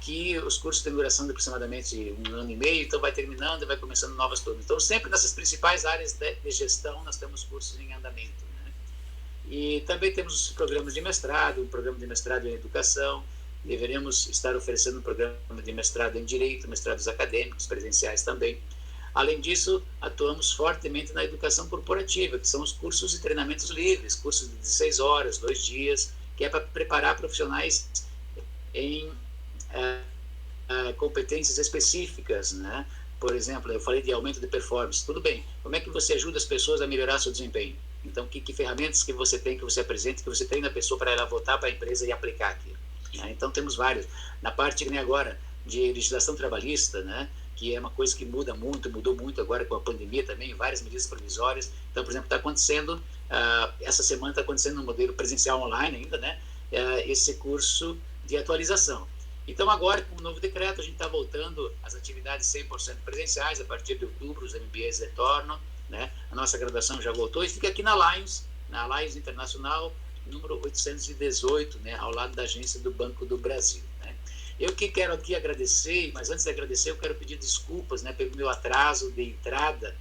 que os cursos têm duração de aproximadamente 1 ano e meio, então vai terminando e vai começando novas turmas. Então, sempre nessas principais áreas de gestão, nós temos cursos em andamento, né? E também temos os programas de mestrado, um programa de mestrado em educação, deveremos estar oferecendo um programa de mestrado em direito, mestrados acadêmicos, presenciais também. Além disso, atuamos fortemente na educação corporativa, que são os cursos e treinamentos livres, cursos de 16 horas, 2 dias, que é para preparar profissionais em competências específicas, né? Por exemplo, eu falei de aumento de performance. Tudo bem, como é que você ajuda as pessoas a melhorar seu desempenho? Então, que ferramentas que você tem, que você apresenta, que você treina a pessoa para ela voltar para a empresa e aplicar aquilo, né? Então, temos vários. Na parte que nem agora de legislação trabalhista, né? Que é uma coisa que mudou muito agora com a pandemia também, várias medidas provisórias. Então, por exemplo, está acontecendo, essa semana está acontecendo no modelo presencial online ainda, né? Esse curso de atualização. Então, agora, com o novo decreto, a gente está voltando às atividades 100% presenciais. A partir de outubro, os MBAs retornam, né? A nossa graduação já voltou e fica aqui na Lions Internacional, número 818, né? Ao lado da agência do Banco do Brasil, né? Eu que quero aqui agradecer, mas antes de agradecer, eu quero pedir desculpas, né, pelo meu atraso de entrada,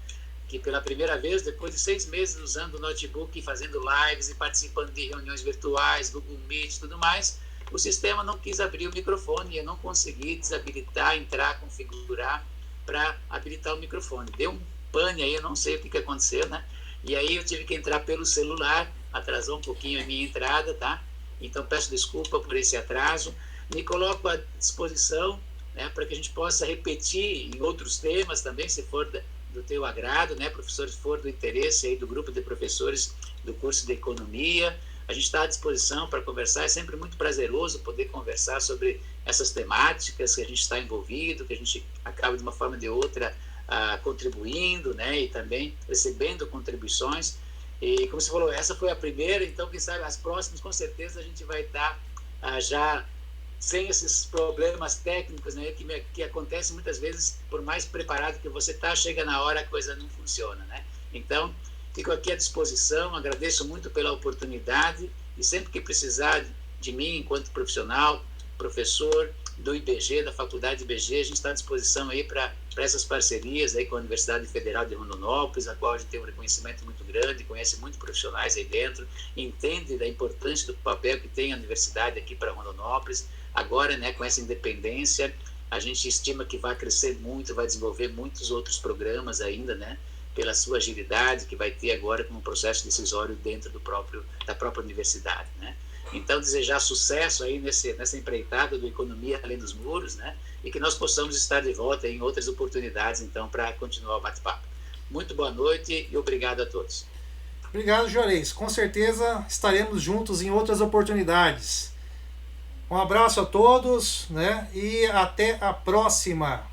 que pela primeira vez, depois de 6 meses usando o notebook e fazendo lives e participando de reuniões virtuais, Google Meet e tudo mais, o sistema não quis abrir o microfone e eu não consegui desabilitar, entrar, configurar para habilitar o microfone. Deu um pane aí, eu não sei o que aconteceu, né? E aí eu tive que entrar pelo celular, atrasou um pouquinho a minha entrada, tá? Então peço desculpa por esse atraso. Me coloco à disposição, né, para que a gente possa repetir em outros temas também, se for do teu agrado, né, professor, se for do interesse aí do grupo de professores do curso de Economia. A gente está à disposição para conversar, é sempre muito prazeroso poder conversar sobre essas temáticas que a gente está envolvido, que a gente acaba de uma forma ou de outra contribuindo, né, e também recebendo contribuições. E como você falou, essa foi a primeira, então quem sabe as próximas com certeza a gente vai estar já sem esses problemas técnicos, né, que acontecem muitas vezes, por mais preparado que você está, chega na hora a coisa não funciona, né? Então, fico aqui à disposição, agradeço muito pela oportunidade e sempre que precisar de mim, enquanto profissional, professor do IBG, da Faculdade IBG, a gente está à disposição aí para essas parcerias aí com a Universidade Federal de Rondonópolis, a qual a gente tem um reconhecimento muito grande, conhece muitos profissionais aí dentro, entende da importância do papel que tem a universidade aqui para Rondonópolis. Agora, né, com essa independência, a gente estima que vai crescer muito, vai desenvolver muitos outros programas ainda, né, pela sua agilidade que vai ter agora com um processo decisório dentro da própria universidade, né? Então, desejar sucesso aí nessa empreitada do Economia Além dos Muros, né? E que nós possamos estar de volta em outras oportunidades, então, para continuar o bate-papo. Muito boa noite e obrigado a todos. Obrigado, Juarez. Com certeza estaremos juntos em outras oportunidades. Um abraço a todos, né? E até a próxima.